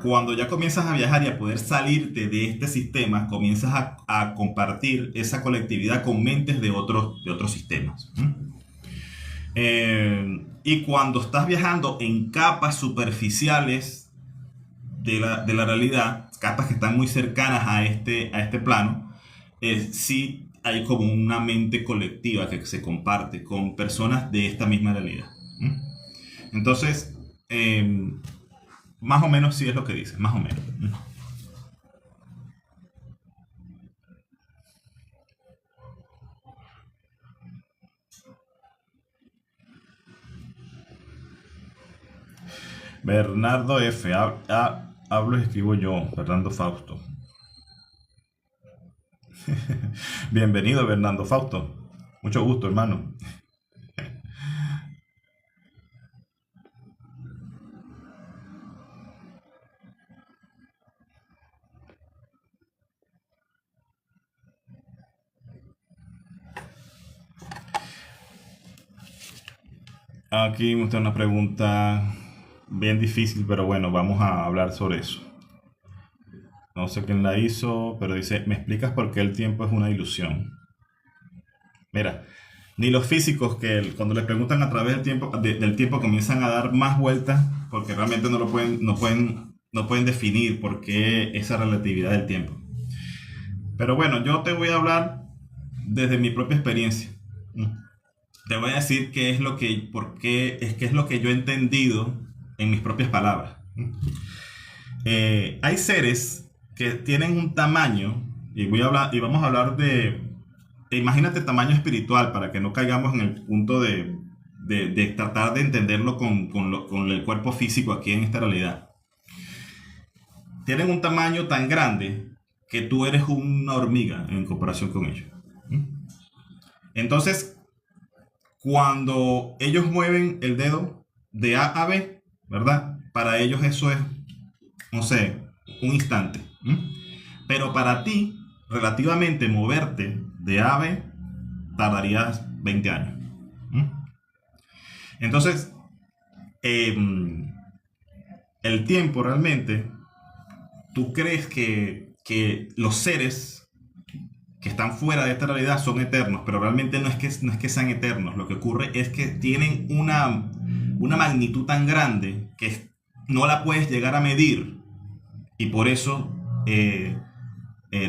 Cuando ya comienzas a viajar y a poder salirte de este sistema, comienzas a compartir esa colectividad con mentes de otros sistemas. Y cuando estás viajando en capas superficiales de la realidad, capas que están muy cercanas a este plano, sí hay como una mente colectiva que se comparte con personas de esta misma realidad. Entonces, más o menos sí es lo que dice, más o menos. Bernardo F. Hablo y escribo yo, Fernando Fausto. Bienvenido, Bernardo Fausto. Mucho gusto, hermano. Aquí me está una pregunta bien difícil, pero bueno, vamos a hablar sobre eso. No sé quién la hizo, pero dice, ¿me explicas por qué el tiempo es una ilusión? Mira, ni los físicos cuando les preguntan a través del tiempo comienzan a dar más vueltas porque realmente no pueden definir por qué esa relatividad del tiempo. Pero bueno, yo te voy a hablar desde mi propia experiencia. Te voy a decir qué es lo que yo he entendido en mis propias palabras. Hay seres que tienen un tamaño, y vamos a hablar imagínate tamaño espiritual para que no caigamos en el punto de tratar de entenderlo con el cuerpo físico aquí en esta realidad. Tienen un tamaño tan grande que tú eres una hormiga en comparación con ellos. Entonces, cuando ellos mueven el dedo de A a B, ¿verdad? Para ellos eso es, no sé, un instante. Pero para ti, relativamente moverte de A a B, tardarías 20 años. Entonces, el tiempo realmente, tú crees que los seres que están fuera de esta realidad son eternos, pero realmente no es que sean eternos. Lo que ocurre es que tienen una magnitud tan grande que no la puedes llegar a medir, y por eso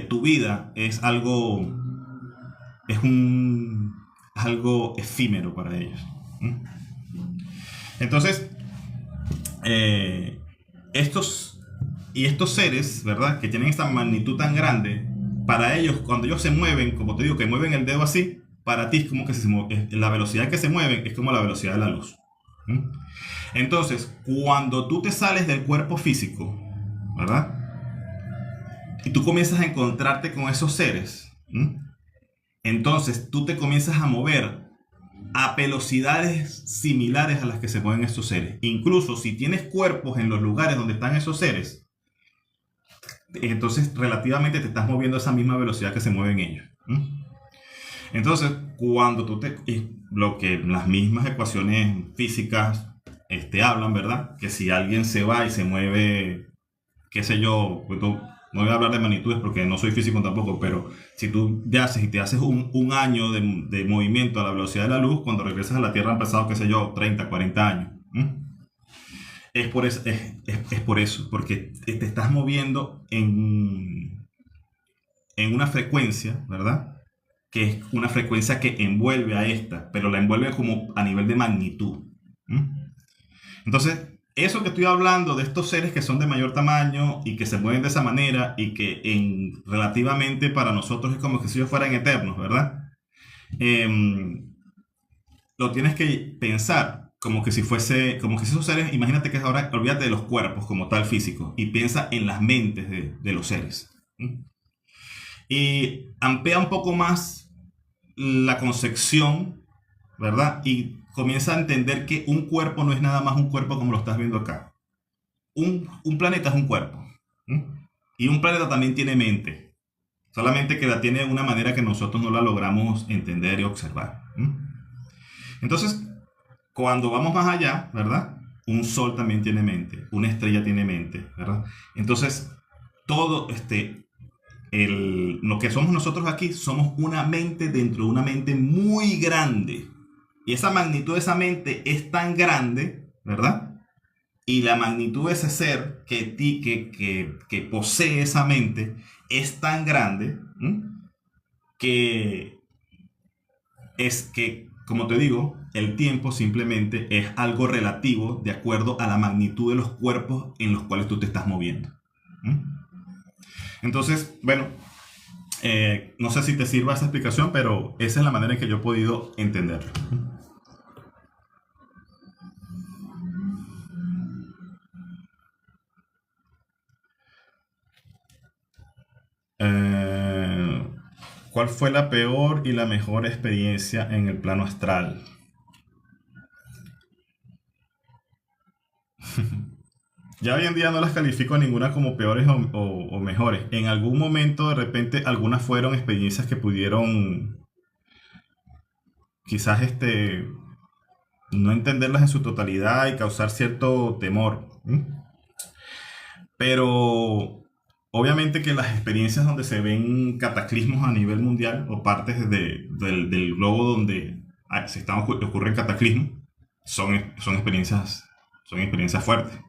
tu vida es algo efímero para ellos. Entonces, estos seres, ¿verdad? Que tienen esta magnitud tan grande, para ellos, cuando ellos se mueven, como te digo, que mueven el dedo así, para ti es como que la velocidad que se mueven es como la velocidad de la luz. Entonces, cuando tú te sales del cuerpo físico, ¿verdad? Y tú comienzas a encontrarte con esos seres, entonces tú te comienzas a mover a velocidades similares a las que se mueven estos seres. Incluso si tienes cuerpos en los lugares donde están esos seres, entonces relativamente te estás moviendo a esa misma velocidad que se mueven ellos. Entonces, cuando lo que las mismas ecuaciones físicas hablan, ¿verdad? Que si alguien se va y se mueve, qué sé yo, pues no voy a hablar de magnitudes porque no soy físico tampoco, pero si tú te haces un año de movimiento a la velocidad de la luz, cuando regresas a la Tierra han pasado, qué sé yo, 30, 40 años. Es por eso, porque te estás moviendo en una frecuencia, ¿verdad? Que es una frecuencia que envuelve a esta, pero la envuelve como a nivel de magnitud. Entonces, eso que estoy hablando de estos seres que son de mayor tamaño y que se mueven de esa manera y que relativamente para nosotros es como que si ellos fueran eternos, ¿verdad? Lo tienes que pensar como que si esos seres, imagínate que ahora, olvídate de los cuerpos como tal físicos y piensa en las mentes de los seres. Y amplía un poco más la concepción, ¿verdad? Y comienza a entender que un cuerpo no es nada más un cuerpo como lo estás viendo acá. Un planeta es un cuerpo. Y un planeta también tiene mente. Solamente que la tiene de una manera que nosotros no la logramos entender y observar. Entonces, cuando vamos más allá, ¿verdad? Un sol también tiene mente. Una estrella tiene mente, ¿verdad? Entonces, todo lo que somos nosotros aquí, somos una mente dentro de una mente muy grande. Y esa magnitud de esa mente es tan grande, ¿verdad? Y la magnitud de ese ser que posee esa mente es tan grande que como te digo, el tiempo simplemente es algo relativo de acuerdo a la magnitud de los cuerpos en los cuales tú te estás moviendo. Entonces, bueno, no sé si te sirva esa explicación, pero esa es la manera en que yo he podido entenderlo. ¿Cuál fue la peor y la mejor experiencia en el plano astral? Ya hoy en día no las califico ninguna como peores o mejores. En algún momento, de repente, algunas fueron experiencias que pudieron quizás no entenderlas en su totalidad y causar cierto temor. Pero Obviamente que las experiencias donde se ven cataclismos a nivel mundial o partes del globo donde ocurren cataclismos son experiencias fuertes.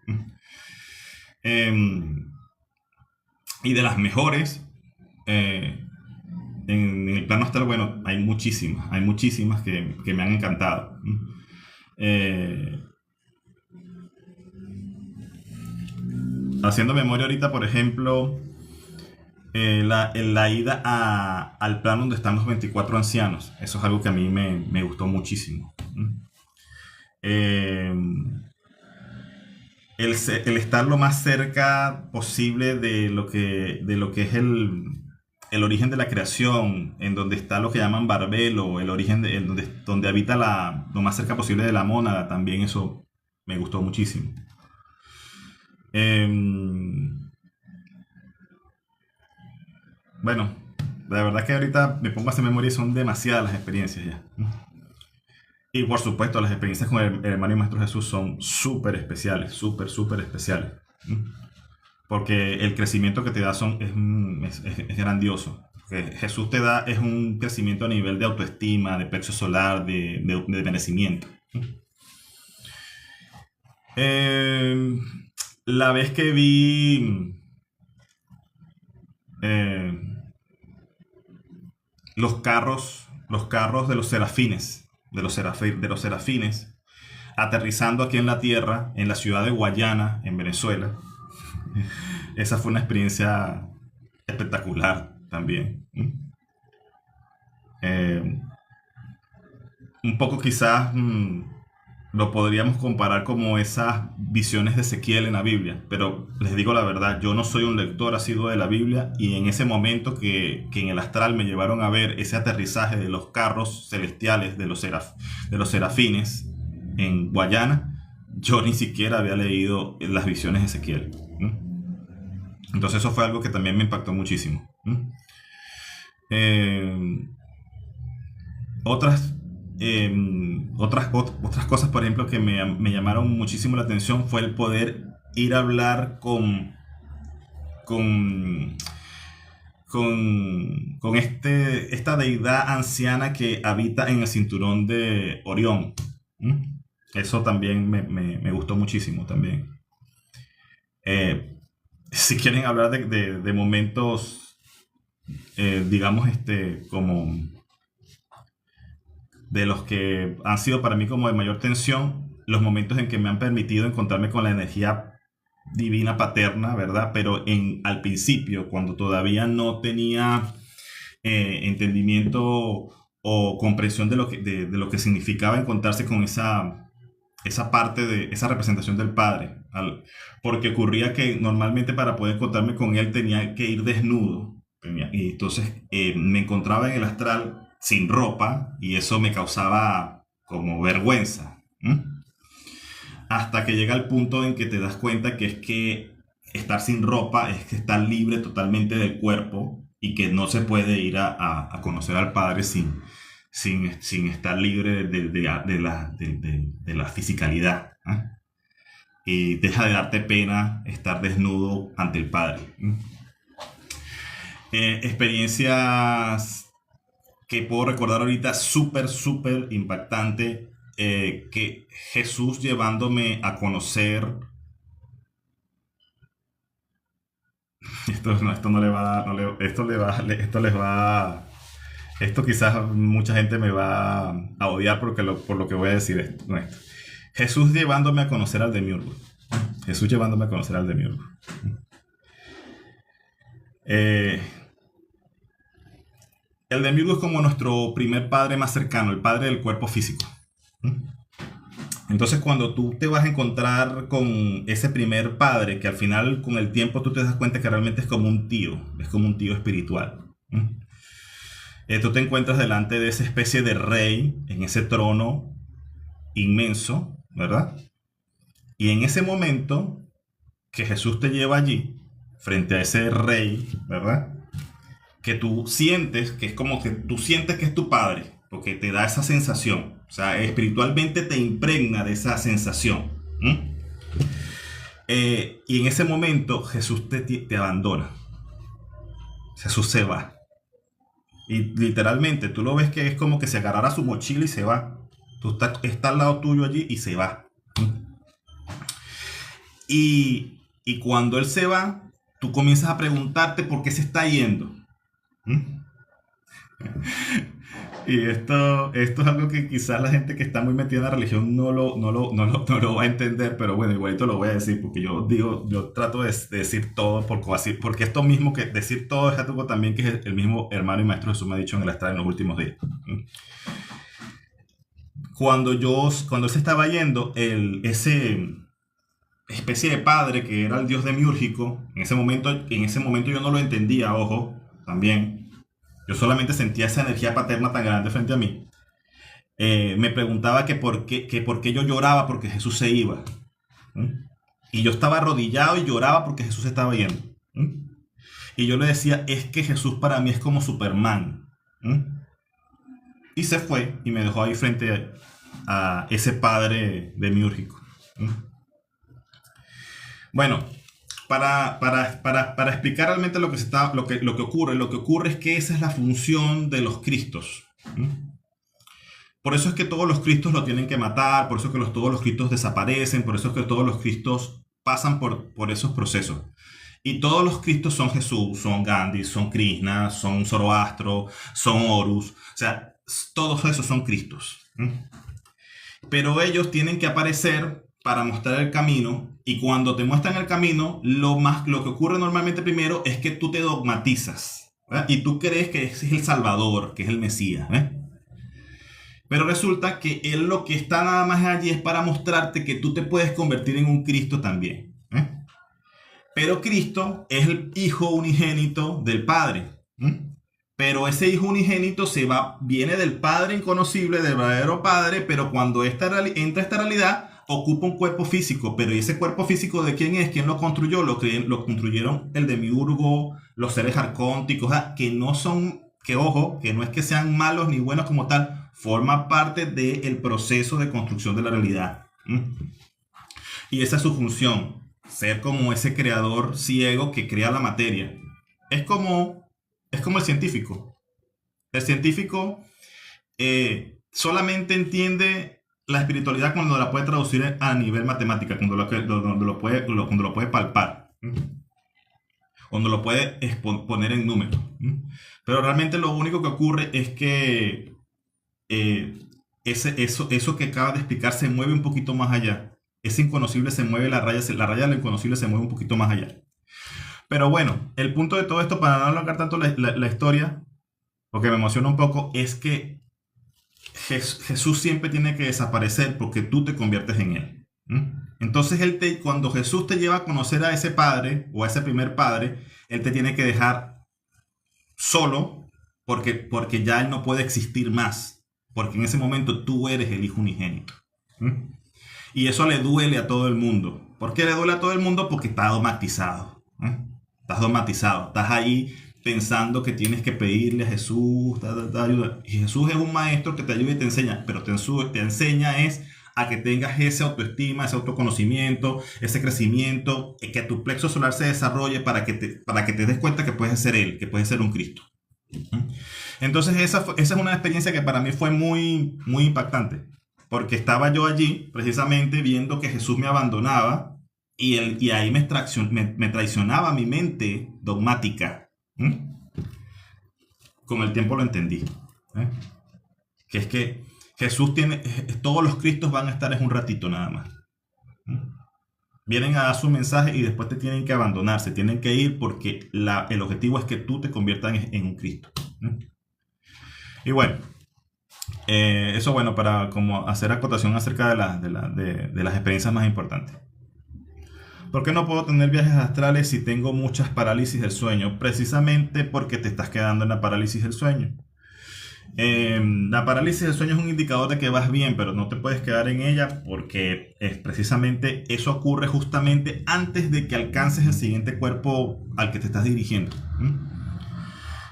Y de las mejores, en el plano astral, bueno, hay muchísimas que me han encantado. Haciendo memoria ahorita, por ejemplo, la ida al plano donde están los 24 ancianos. Eso es algo que a mí me gustó muchísimo. El estar lo más cerca posible de lo que es el origen de la creación, en donde está lo que llaman Barbelo, el origen donde habita lo más cerca posible de la mónada, también eso me gustó muchísimo. Bueno, la verdad que ahorita me pongo a hacer memoria y son demasiadas las experiencias ya. Y por supuesto, las experiencias con el hermano y maestro Jesús son súper especiales, súper especiales. Porque el crecimiento que te da es grandioso. Porque Jesús te da es un crecimiento a nivel de autoestima, de pecho solar, de merecimiento. La vez que vi los carros de los serafines, de los serafines, aterrizando aquí en la tierra, en la ciudad de Guayana, en Venezuela. Esa fue una experiencia espectacular también. Un poco quizás lo podríamos comparar como esas visiones de Ezequiel en la Biblia, pero les digo la verdad, yo no soy un lector asiduo de la Biblia, y en ese momento que en el astral me llevaron a ver ese aterrizaje de los carros celestiales de los serafines en Guayana, yo ni siquiera había leído las visiones de Ezequiel. Entonces eso fue algo que también me impactó muchísimo. Otras cosas, por ejemplo, que me llamaron muchísimo la atención fue el poder ir a hablar con esta deidad anciana que habita en el cinturón de Orión. Eso también me gustó muchísimo también. Si quieren hablar de momentos, digamos, como de los que han sido para mí como de mayor tensión, los momentos en que me han permitido encontrarme con la energía divina paterna, ¿verdad? Pero al principio, cuando todavía no tenía entendimiento o comprensión de lo que significaba encontrarse con esa parte de esa representación del Padre. Porque ocurría que normalmente para poder encontrarme con él tenía que ir desnudo. Y entonces me encontraba en el astral sin ropa, y eso me causaba como vergüenza. Hasta que llega el punto en que te das cuenta que es que estar sin ropa es que estar libre totalmente del cuerpo, y que no se puede ir a conocer al Padre sin estar libre de la fisicalidad. Y deja de darte pena estar desnudo ante el Padre. Experiencias que puedo recordar ahorita súper impactante, que Jesús llevándome a conocer. Esto quizás mucha gente me va a odiar por lo que voy a decir esto. Jesús llevándome a conocer al Demiurgo. El Demiurgo es como nuestro primer padre más cercano, el padre del cuerpo físico. Entonces, cuando tú te vas a encontrar con ese primer padre, que al final con el tiempo tú te das cuenta que realmente es como un tío espiritual. Tú te encuentras delante de esa especie de rey en ese trono inmenso, ¿verdad? Y en ese momento que Jesús te lleva allí, frente a ese rey, ¿verdad? Que tú sientes que es como que tú sientes que es tu padre, porque te da esa sensación. O sea, espiritualmente te impregna de esa sensación. Y en ese momento Jesús te abandona. Jesús se va. Y literalmente tú lo ves que es como que se agarrara su mochila y se va. Está al lado tuyo allí y se va. Y cuando él se va, tú comienzas a preguntarte por qué se está yendo. Y esto es algo que quizás la gente que está muy metida en la religión no lo va a entender, pero bueno, igualito lo voy a decir, porque yo trato de decir todo, porque esto mismo que decir todo es algo también que el mismo hermano y maestro Jesús me ha dicho en el astral en los últimos días. Cuando él se estaba yendo, ese especie de padre que era el dios demiúrgico, en ese momento yo no lo entendía, ojo, también. Yo solamente sentía esa energía paterna tan grande frente a mí. Me preguntaba que por qué yo lloraba porque Jesús se iba. Y yo estaba arrodillado y lloraba porque Jesús se estaba yendo. Y yo le decía, es que Jesús para mí es como Superman. Y se fue y me dejó ahí frente a ese padre demiúrgico. Bueno, para explicar realmente lo que ocurre es que esa es la función de los Cristos. Por eso es que todos los Cristos lo tienen que matar, por eso es que todos los Cristos desaparecen, por eso es que todos los Cristos pasan por esos procesos. Y todos los Cristos son Jesús, son Gandhi, son Krishna, son Zoroastro, son Horus. O sea, todos esos son Cristos. Pero ellos tienen que aparecer para mostrar el camino, y cuando te muestran el camino, lo que ocurre normalmente primero es que tú te dogmatizas, ¿verdad? Y tú crees que ese es el Salvador, que es el Mesías, ¿eh? Pero resulta que él lo que está nada más allí es para mostrarte que tú te puedes convertir en un Cristo también, ¿eh? Pero Cristo es el Hijo unigénito del Padre, ¿eh? Pero ese Hijo unigénito viene del Padre inconocible, del verdadero Padre, pero cuando entra esta realidad, ocupa un cuerpo físico. Pero ¿y ese cuerpo físico de quién es? ¿Quién lo construyó? Lo construyeron el demiurgo, los seres arcónticos, que no son, ojo, que no es que sean malos ni buenos como tal, forma parte del proceso de construcción de la realidad. Y esa es su función, ser como ese creador ciego que crea la materia. Es como el científico. El científico solamente entiende la espiritualidad cuando la puede traducir a nivel matemática, cuando lo puede palpar, cuando lo puede poner en números. Pero realmente lo único que ocurre es que eso que acaba de explicar se mueve un poquito más allá. Ese inconocible se mueve, la raya del inconocible se mueve un poquito más allá. Pero bueno, el punto de todo esto, para no alargar tanto la historia, porque me emociona un poco, es que Jesús siempre tiene que desaparecer porque tú te conviertes en él. Entonces cuando Jesús te lleva a conocer a ese padre o a ese primer padre, él te tiene que dejar solo porque ya él no puede existir más, porque en ese momento tú eres el Hijo unigénito. Y eso le duele a todo el mundo. ¿Por qué le duele a todo el mundo? Porque está dogmatizado. Estás dogmatizado, estás ahí pensando que tienes que pedirle a Jesús, ayuda. Y Jesús es un maestro que te ayuda y te enseña, pero te enseña es a que tengas esa autoestima, ese autoconocimiento, ese crecimiento, que tu plexo solar se desarrolle para que te des cuenta que puedes ser él, que puedes ser un Cristo. Entonces esa es una experiencia que para mí fue muy, muy impactante, porque estaba yo allí precisamente viendo que Jesús me abandonaba y ahí me traicionaba mi mente dogmática. Con el tiempo lo entendí, que es que Jesús todos los Cristos van a estar en un ratito nada más. Vienen a dar su mensaje y después te tienen que abandonar, se tienen que ir porque el objetivo es que tú te conviertas en un Cristo. Y bueno, eso bueno para como hacer acotación acerca de las experiencias más importantes. ¿Por qué no puedo tener viajes astrales si tengo muchas parálisis del sueño? Precisamente porque te estás quedando en la parálisis del sueño. La parálisis del sueño es un indicador de que vas bien, pero no te puedes quedar en ella porque precisamente eso ocurre justamente antes de que alcances el siguiente cuerpo al que te estás dirigiendo.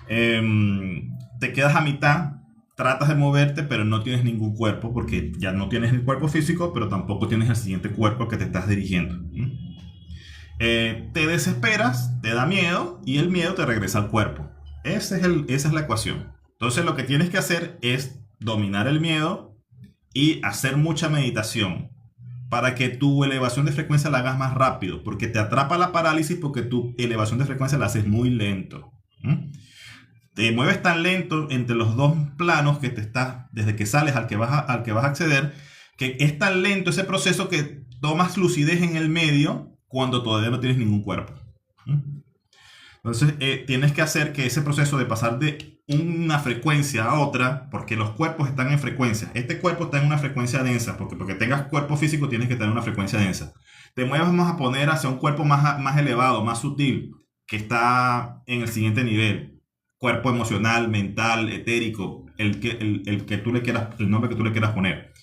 Te quedas a mitad, tratas de moverte, pero no tienes ningún cuerpo porque ya no tienes el cuerpo físico, pero tampoco tienes el siguiente cuerpo al que te estás dirigiendo. Te desesperas, te da miedo y el miedo te regresa al cuerpo. Esa es la ecuación. Entonces lo que tienes que hacer es dominar el miedo y hacer mucha meditación para que tu elevación de frecuencia la hagas más rápido, porque te atrapa la parálisis porque tu elevación de frecuencia la haces muy lento. ¿Mm? Te mueves tan lento entre los dos planos que te estás, desde que sales al que vas a acceder, que es tan lento ese proceso que tomas lucidez en el medio cuando todavía no tienes ningún cuerpo. ¿Mm? Entonces tienes que hacer que ese proceso de pasar de una frecuencia a otra, porque los cuerpos están en frecuencia. Este cuerpo está en una frecuencia densa, porque tengas cuerpo físico tienes que tener una frecuencia densa. Te mueves, vamos a poner hacia un cuerpo más elevado, más sutil, que está en el siguiente nivel. Cuerpo emocional, mental, etérico, el que tú le quieras, el nombre que tú le quieras poner.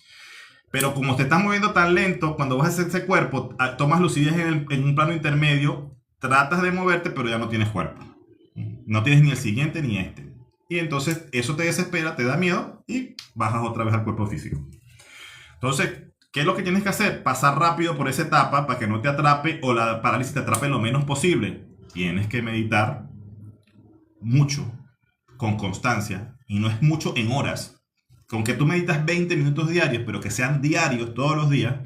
Pero como te estás moviendo tan lento, cuando vas a hacer ese cuerpo, tomas lucidez en un plano intermedio, tratas de moverte, pero ya no tienes cuerpo. No tienes ni el siguiente ni este. Y entonces eso te desespera, te da miedo y bajas otra vez al cuerpo físico. Entonces, ¿qué es lo que tienes que hacer? Pasar rápido por esa etapa para que no te atrape o la parálisis te atrape lo menos posible. Tienes que meditar mucho, con constancia, y no es mucho en horas. Con que tú meditas 20 minutos diarios, pero que sean diarios todos los días,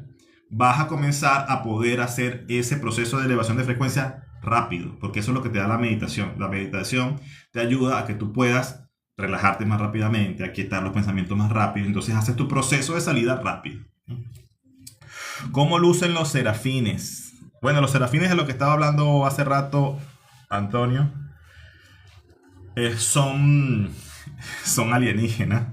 vas a comenzar a poder hacer ese proceso de elevación de frecuencia rápido, porque eso es lo que te da la meditación. La meditación te ayuda a que tú puedas relajarte más rápidamente, a quietar los pensamientos más rápido, entonces haces tu proceso de salida rápido. ¿Cómo lucen los serafines? Bueno, los serafines de lo que estaba hablando hace rato, Antonio, son alienígenas.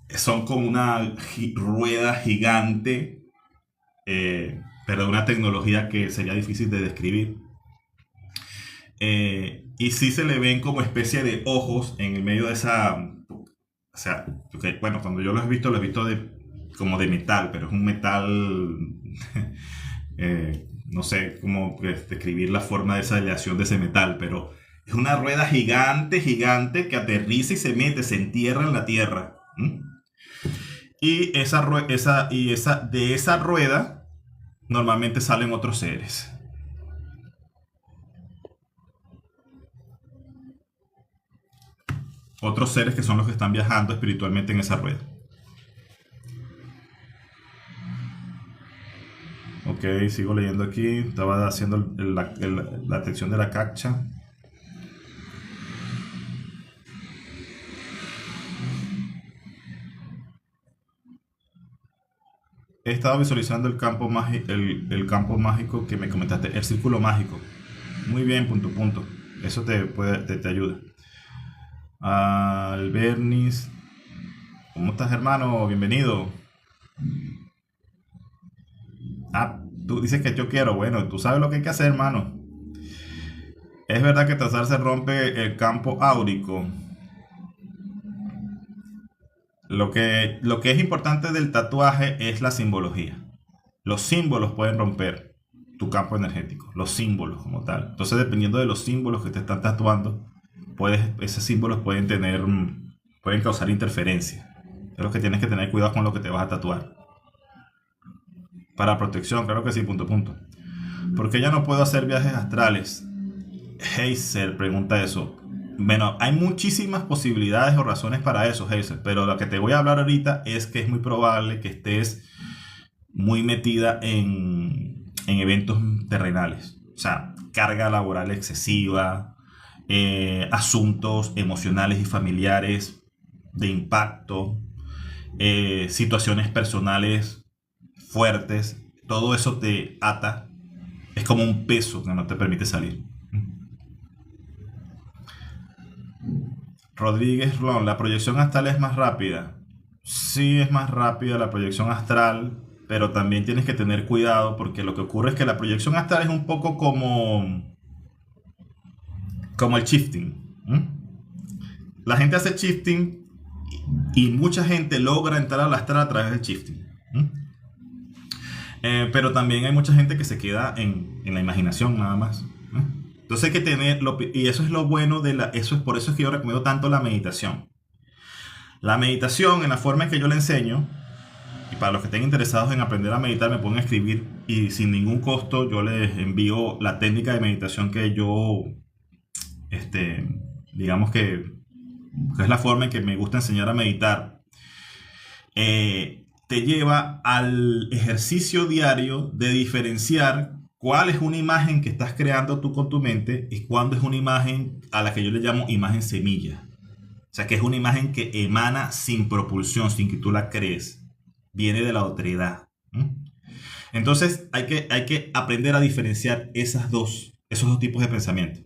Son como una rueda gigante, pero de una tecnología que sería difícil de describir. Y sí se le ven como especie de ojos en el medio de esa... O sea, okay, bueno, cuando yo lo he visto como de metal, pero es un metal... no sé cómo describir la forma de esa aleación de ese metal, pero es una rueda gigante, gigante que aterriza y se entierra en la tierra. ¿Mm? Y de esa rueda normalmente salen otros seres. Otros seres que son los que están viajando espiritualmente en esa rueda. Ok, sigo leyendo aquí. Estaba haciendo la detección de la captcha. He estado visualizando el campo mágico que me comentaste, el círculo mágico. Muy bien, punto. Eso te ayuda. Albernis, ¿cómo estás, hermano? Bienvenido. Tú dices que yo quiero. Bueno, tú sabes lo que hay que hacer, hermano. Es verdad que trazar se rompe el campo áurico. Lo que es importante del tatuaje es la simbología. Los símbolos pueden romper tu campo energético, los símbolos como tal. Entonces, dependiendo de los símbolos que te están tatuando, esos símbolos pueden causar interferencia. Es lo que tienes que tener cuidado con lo que te vas a tatuar. Para protección, claro que sí, punto. ¿Por qué ya no puedo hacer viajes astrales? Heiser pregunta eso. Bueno, hay muchísimas posibilidades o razones para eso, Hazel, pero lo que te voy a hablar ahorita es que es muy probable que estés muy metida en eventos terrenales. O sea, carga laboral excesiva, asuntos emocionales y familiares de impacto, situaciones personales fuertes. Todo eso te ata. Es como un peso que no te permite salir. Rodríguez Ron, ¿la proyección astral es más rápida? Sí, es más rápida la proyección astral, pero también tienes que tener cuidado porque lo que ocurre es que la proyección astral es un poco como el shifting. La gente hace shifting y mucha gente logra entrar al astral a través del shifting. Pero también hay mucha gente que se queda en la imaginación nada más. Entonces hay que tenerlo, y eso es lo bueno por eso es que yo recomiendo tanto la meditación. La meditación, en la forma en que yo le enseño, y para los que estén interesados en aprender a meditar, me pueden escribir y sin ningún costo yo les envío la técnica de meditación que yo este, digamos que es la forma en que me gusta enseñar a meditar, te lleva al ejercicio diario de diferenciar cuál es una imagen que estás creando tú con tu mente y cuándo es una imagen a la que yo le llamo imagen semilla. O sea, que es una imagen que emana sin propulsión, sin que tú la crees. Viene de la otredad. Entonces, hay que aprender a diferenciar esos dos tipos de pensamientos.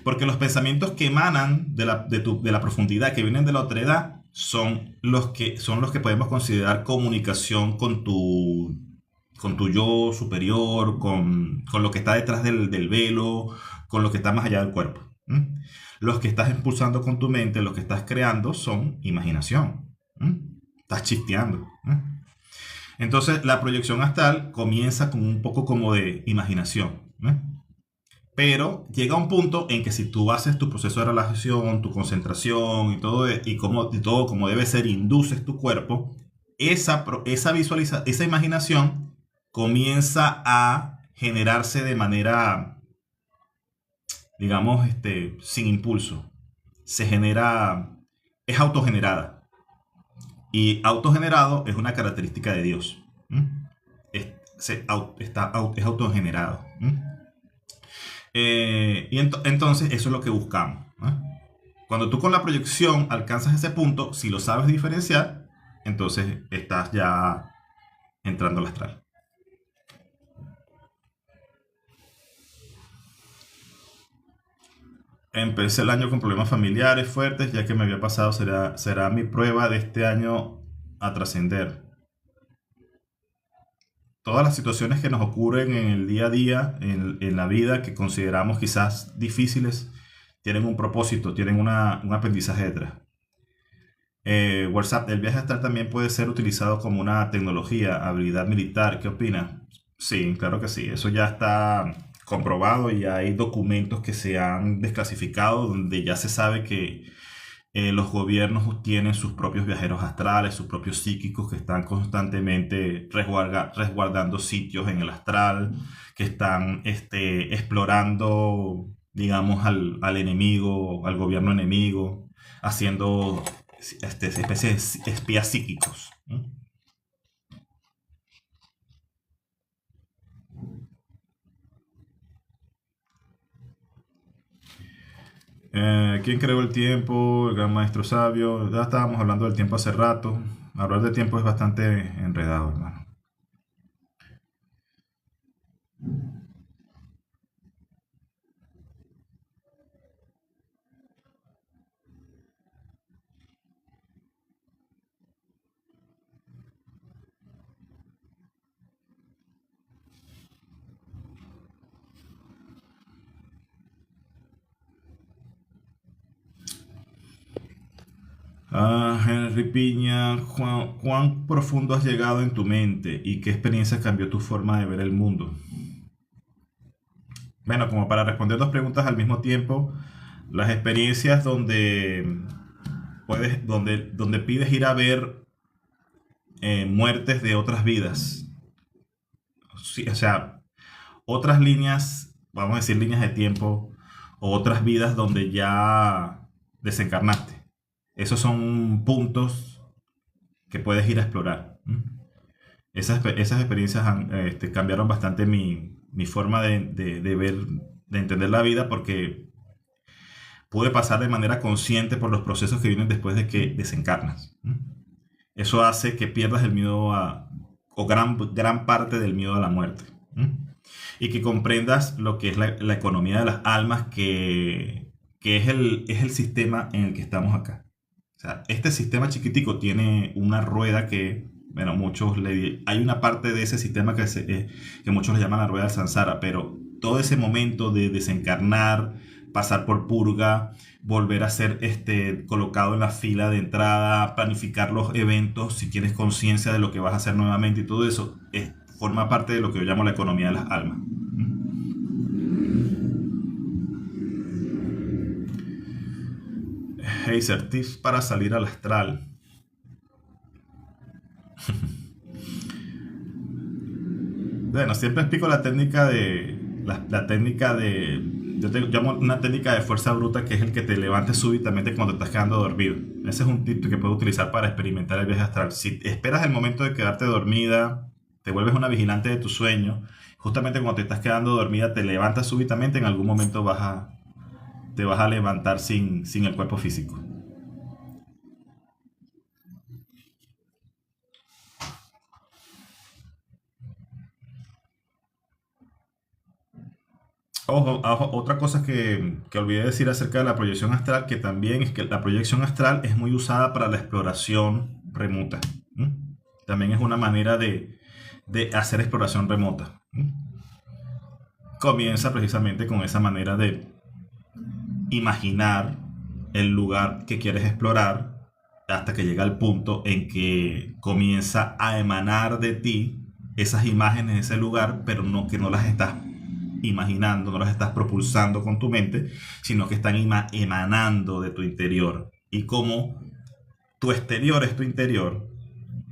Porque los pensamientos que emanan de la profundidad, que vienen de la otredad, son los que podemos considerar comunicación con tu yo superior, con lo que está detrás del velo, con lo que está más allá del cuerpo. Los que estás impulsando con tu mente, los que estás creando, son imaginación. Estás chisteando. Entonces, la proyección astral comienza con un poco como de imaginación. Pero llega un punto en que si tú haces tu proceso de relajación, tu concentración y todo, y todo como debe ser, induces tu cuerpo, esa imaginación comienza a generarse de manera, digamos, sin impulso. Se genera, es autogenerada. Y autogenerado es una característica de Dios. Es autogenerado. Entonces eso es lo que buscamos. Cuando tú con la proyección alcanzas ese punto, si lo sabes diferenciar, entonces estás ya entrando al astral. Empecé el año con problemas familiares fuertes, ya que me había pasado, será mi prueba de este año a trascender. Todas las situaciones que nos ocurren en el día a día, en la vida, que consideramos quizás difíciles, tienen un propósito, tienen un aprendizaje detrás. WhatsApp, el viaje astral también puede ser utilizado como una tecnología, habilidad militar. ¿Qué opina? Sí, claro que sí. Eso ya está comprobado y hay documentos que se han desclasificado donde ya se sabe que los gobiernos tienen sus propios viajeros astrales, sus propios psíquicos que están constantemente resguardando sitios en el astral, que están explorando, digamos, al enemigo, al gobierno enemigo, haciendo especies de espías psíquicos. ¿Quién creó el tiempo? El gran maestro sabio. Ya estábamos hablando del tiempo hace rato. Hablar de tiempo es bastante enredado, hermano. Henry Piña, ¿cuán profundo has llegado en tu mente y qué experiencia cambió tu forma de ver el mundo? Bueno, como para responder dos preguntas al mismo tiempo, las experiencias donde pides ir a ver muertes de otras vidas. Sí, o sea, otras líneas, vamos a decir líneas de tiempo, o otras vidas donde ya desencarnaste. Esos son puntos que puedes ir a explorar. Esas experiencias cambiaron bastante mi forma de ver, de entender la vida, porque pude pasar de manera consciente por los procesos que vienen después de que desencarnas. Eso hace que pierdas el miedo o gran parte del miedo a la muerte. Y que comprendas lo que es la economía de las almas, que es el sistema en el que estamos acá. O sea, este sistema chiquitico tiene una rueda que, bueno, hay una parte de ese sistema que muchos le llaman la rueda del samsara, pero todo ese momento de desencarnar, pasar por purga, volver a ser colocado en la fila de entrada, planificar los eventos, si tienes conciencia de lo que vas a hacer nuevamente y todo eso, forma parte de lo que yo llamo la economía de las almas. Heiser, tips para salir al astral. Bueno, siempre explico la técnica de Yo te llamo una técnica de fuerza bruta, que es el que te levantes súbitamente cuando te estás quedando dormido. Ese es un tip que puedes utilizar para experimentar el viaje astral. Si esperas el momento de quedarte dormida, te vuelves una vigilante de tu sueño, justamente cuando te estás quedando dormida, te levantas súbitamente, en algún momento te vas a levantar sin el cuerpo físico. Ojo, ojo, otra cosa que olvidé decir acerca de la proyección astral, que también es que la proyección astral es muy usada para la exploración remota. ¿M? También es una manera de hacer exploración remota. ¿M? Comienza precisamente con esa manera de imaginar el lugar que quieres explorar hasta que llega el punto en que comienza a emanar de ti esas imágenes de ese lugar, pero no que no las estás imaginando, no las estás propulsando con tu mente, sino que están emanando de tu interior. Y como tu exterior es tu interior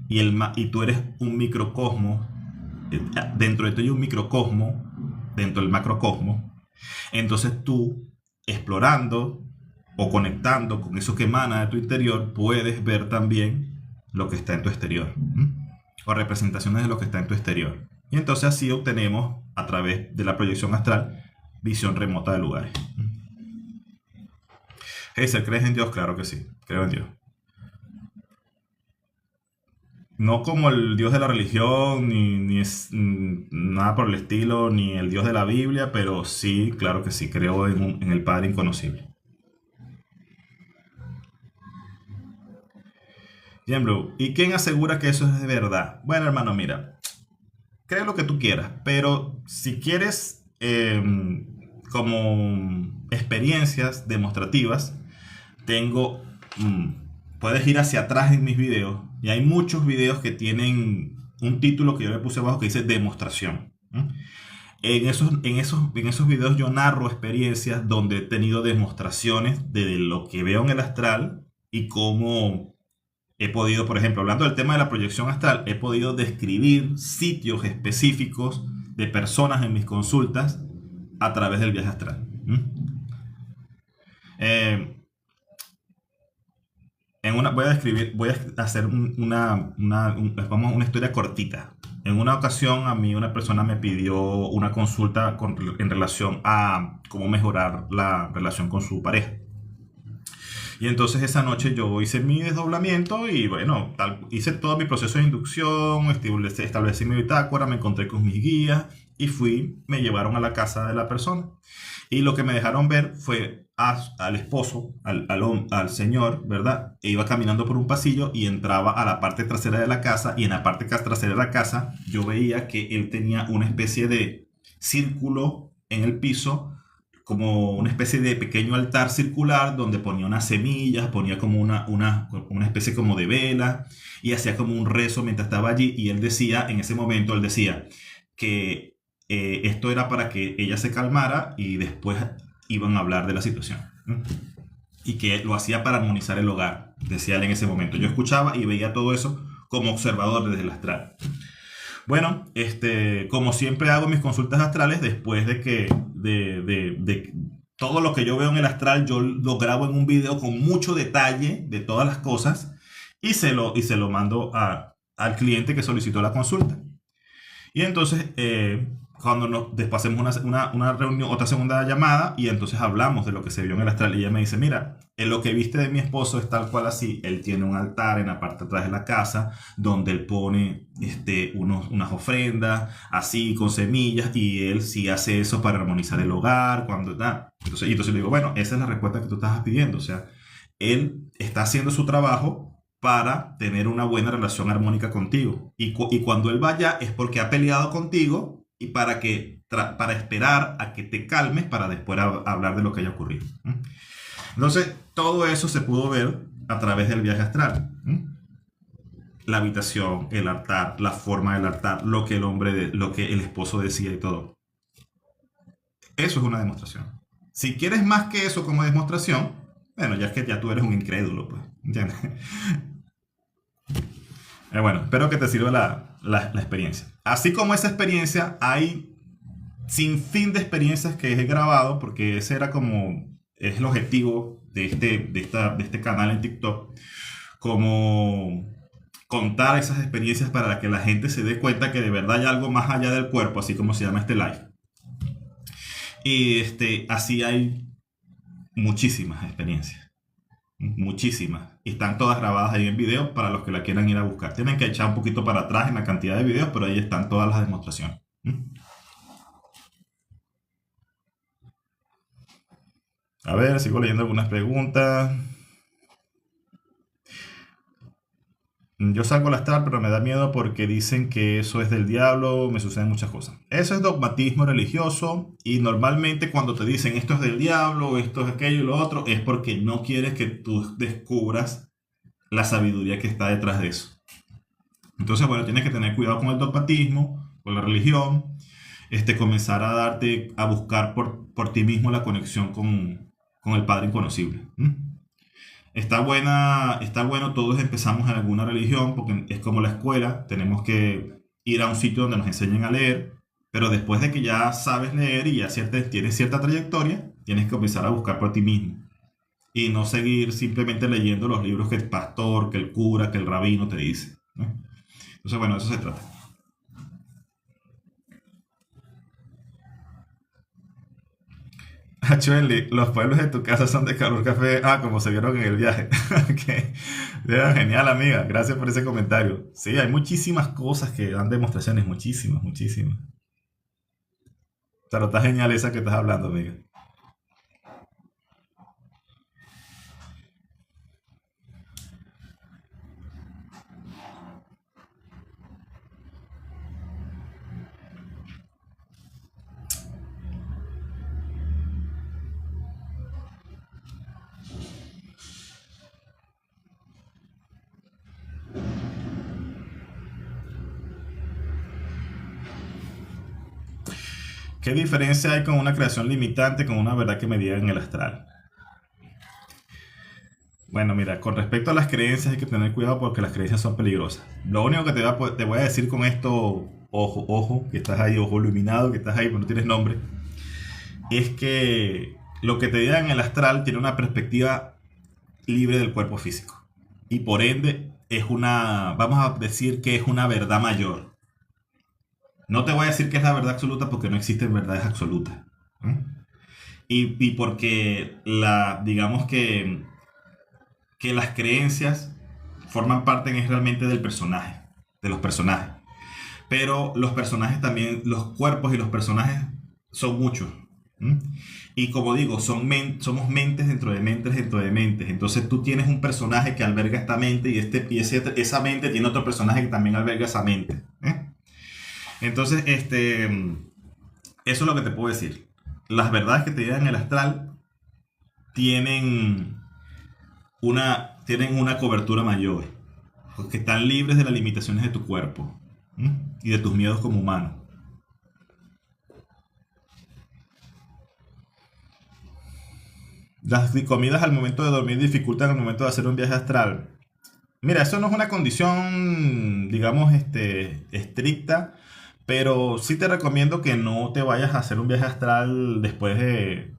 y tú eres un microcosmo, dentro de ti hay un microcosmo, dentro del macrocosmo, entonces tú, explorando o conectando con eso que emana de tu interior, puedes ver también lo que está en tu exterior, o representaciones de lo que está en tu exterior. Y entonces así obtenemos, a través de la proyección astral, visión remota de lugares. Hazel, ¿crees en Dios? Claro que sí, creo en Dios. No como el Dios de la religión, ni es nada por el estilo, ni el Dios de la Biblia, pero sí, claro que sí, creo en el Padre inconocible. Bien, Blue. ¿Y quién asegura que eso es de verdad? Bueno, hermano, mira, cree lo que tú quieras, pero si quieres como experiencias demostrativas, tengo, puedes ir hacia atrás en mis videos y hay muchos videos que tienen un título que yo le puse abajo que dice demostración. En esos videos yo narro experiencias donde he tenido demostraciones de lo que veo en el astral y cómo he podido, por ejemplo, hablando del tema de la proyección astral, he podido describir sitios específicos de personas en mis consultas a través del viaje astral. Eh, voy a hacer una historia cortita. En una ocasión a mí una persona me pidió una consulta en relación a cómo mejorar la relación con su pareja. Y entonces esa noche yo hice mi desdoblamiento y bueno, hice todo mi proceso de inducción, establecí mi bitácora, me encontré con mis guías y me llevaron a la casa de la persona. Y lo que me dejaron ver fue al esposo, al señor, ¿verdad? E iba caminando por un pasillo y entraba a la parte trasera de la casa, y en la parte trasera de la casa yo veía que él tenía una especie de círculo en el piso, como una especie de pequeño altar circular donde ponía unas semillas, ponía como una especie como de vela y hacía como un rezo mientras estaba allí. Y él decía, en ese momento, él decía que esto era para que ella se calmara y después iban a hablar de la situación. Y que lo hacía para armonizar el hogar, decía él en ese momento. Yo escuchaba y veía todo eso como observador desde el astral. Bueno, como siempre hago mis consultas astrales, después de todo lo que yo veo en el astral, yo lo grabo en un video con mucho detalle de todas las cosas y se lo mando al cliente que solicitó la consulta. Y entonces, cuando después hacemos una reunión, otra segunda llamada, y entonces hablamos de lo que se vio en el astral, y ella me dice, mira, en lo que viste de mi esposo es tal cual así. Él tiene un altar en la parte de atrás de la casa donde él pone unas ofrendas así con semillas, y él sí hace eso para armonizar el hogar. Entonces le digo, bueno, esa es la respuesta que tú estabas pidiendo. O sea, él está haciendo su trabajo para tener una buena relación armónica contigo. Y cuando él vaya es porque ha peleado contigo y para esperar a que te calmes para después hablar de lo que haya ocurrido. Entonces, todo eso se pudo ver a través del viaje astral. La habitación, el altar, la forma del altar, lo que el esposo decía y todo. Eso es una demostración. Si quieres más que eso como demostración, bueno, ya es que ya tú eres un incrédulo, pues, ¿entiendes? Bueno, espero que te sirva la experiencia. Así como esa experiencia, hay sin fin de experiencias que he grabado, porque ese era como, es el objetivo de este canal en TikTok, como contar esas experiencias para que la gente se dé cuenta que de verdad hay algo más allá del cuerpo, así como se llama este live. Y así hay muchísimas experiencias, muchísimas. Y están todas grabadas ahí en video para los que la quieran ir a buscar. Tienen que echar un poquito para atrás en la cantidad de videos, pero ahí están todas las demostraciones. A ver, sigo leyendo algunas preguntas. Yo salgo al astral, pero me da miedo porque dicen que eso es del diablo, me suceden muchas cosas. Eso es dogmatismo religioso y normalmente cuando te dicen esto es del diablo, esto es aquello y lo otro, es porque no quieres que tú descubras la sabiduría que está detrás de eso. Entonces, bueno, tienes que tener cuidado con el dogmatismo, con la religión, comenzar a a buscar por ti mismo la conexión con el Padre Inconocible. Está bueno, todos empezamos en alguna religión, porque es como la escuela, tenemos que ir a un sitio donde nos enseñen a leer, pero después de que ya sabes leer y ya tienes cierta trayectoria, tienes que comenzar a buscar por ti mismo. Y no seguir simplemente leyendo los libros que el pastor, que el cura, que el rabino te dice, ¿no? Entonces, bueno, de eso se trata. Chueli, los pueblos de tu casa son de calor café. Ah, como se vieron en el viaje. Ok. Ya, genial, amiga. Gracias por ese comentario. Sí, hay muchísimas cosas que dan demostraciones. Muchísimas, muchísimas. Pero está genial esa que estás hablando, amiga. ¿Qué diferencia hay con una creación limitante con una verdad que medida en el astral? Bueno, mira, con respecto a las creencias hay que tener cuidado porque las creencias son peligrosas. Lo único que te voy a decir con esto, ojo, ojo, que estás ahí, ojo iluminado, que estás ahí, pero no tienes nombre, es que lo que te diga en el astral tiene una perspectiva libre del cuerpo físico. Y por ende vamos a decir que es una verdad mayor. No te voy a decir que es la verdad absoluta porque no existen verdades absolutas. ¿Eh? Y porque digamos que las creencias forman parte realmente del personaje, de los personajes. Pero los personajes también, los cuerpos y los personajes son muchos. ¿Mm? Y como digo, somos mentes dentro de mentes dentro de mentes. Entonces tú tienes un personaje que alberga esta mente y esa mente tiene otro personaje que también alberga esa mente. Entonces, eso es lo que te puedo decir. Las verdades que te llegan en el astral tienen tienen una cobertura mayor, porque están libres de las limitaciones de tu cuerpo, ¿sí? Y de tus miedos como humano. Las comidas al momento de dormir dificultan al momento de hacer un viaje astral. Mira, eso no es una condición, digamos, estricta, pero sí te recomiendo que no te vayas a hacer un viaje astral después de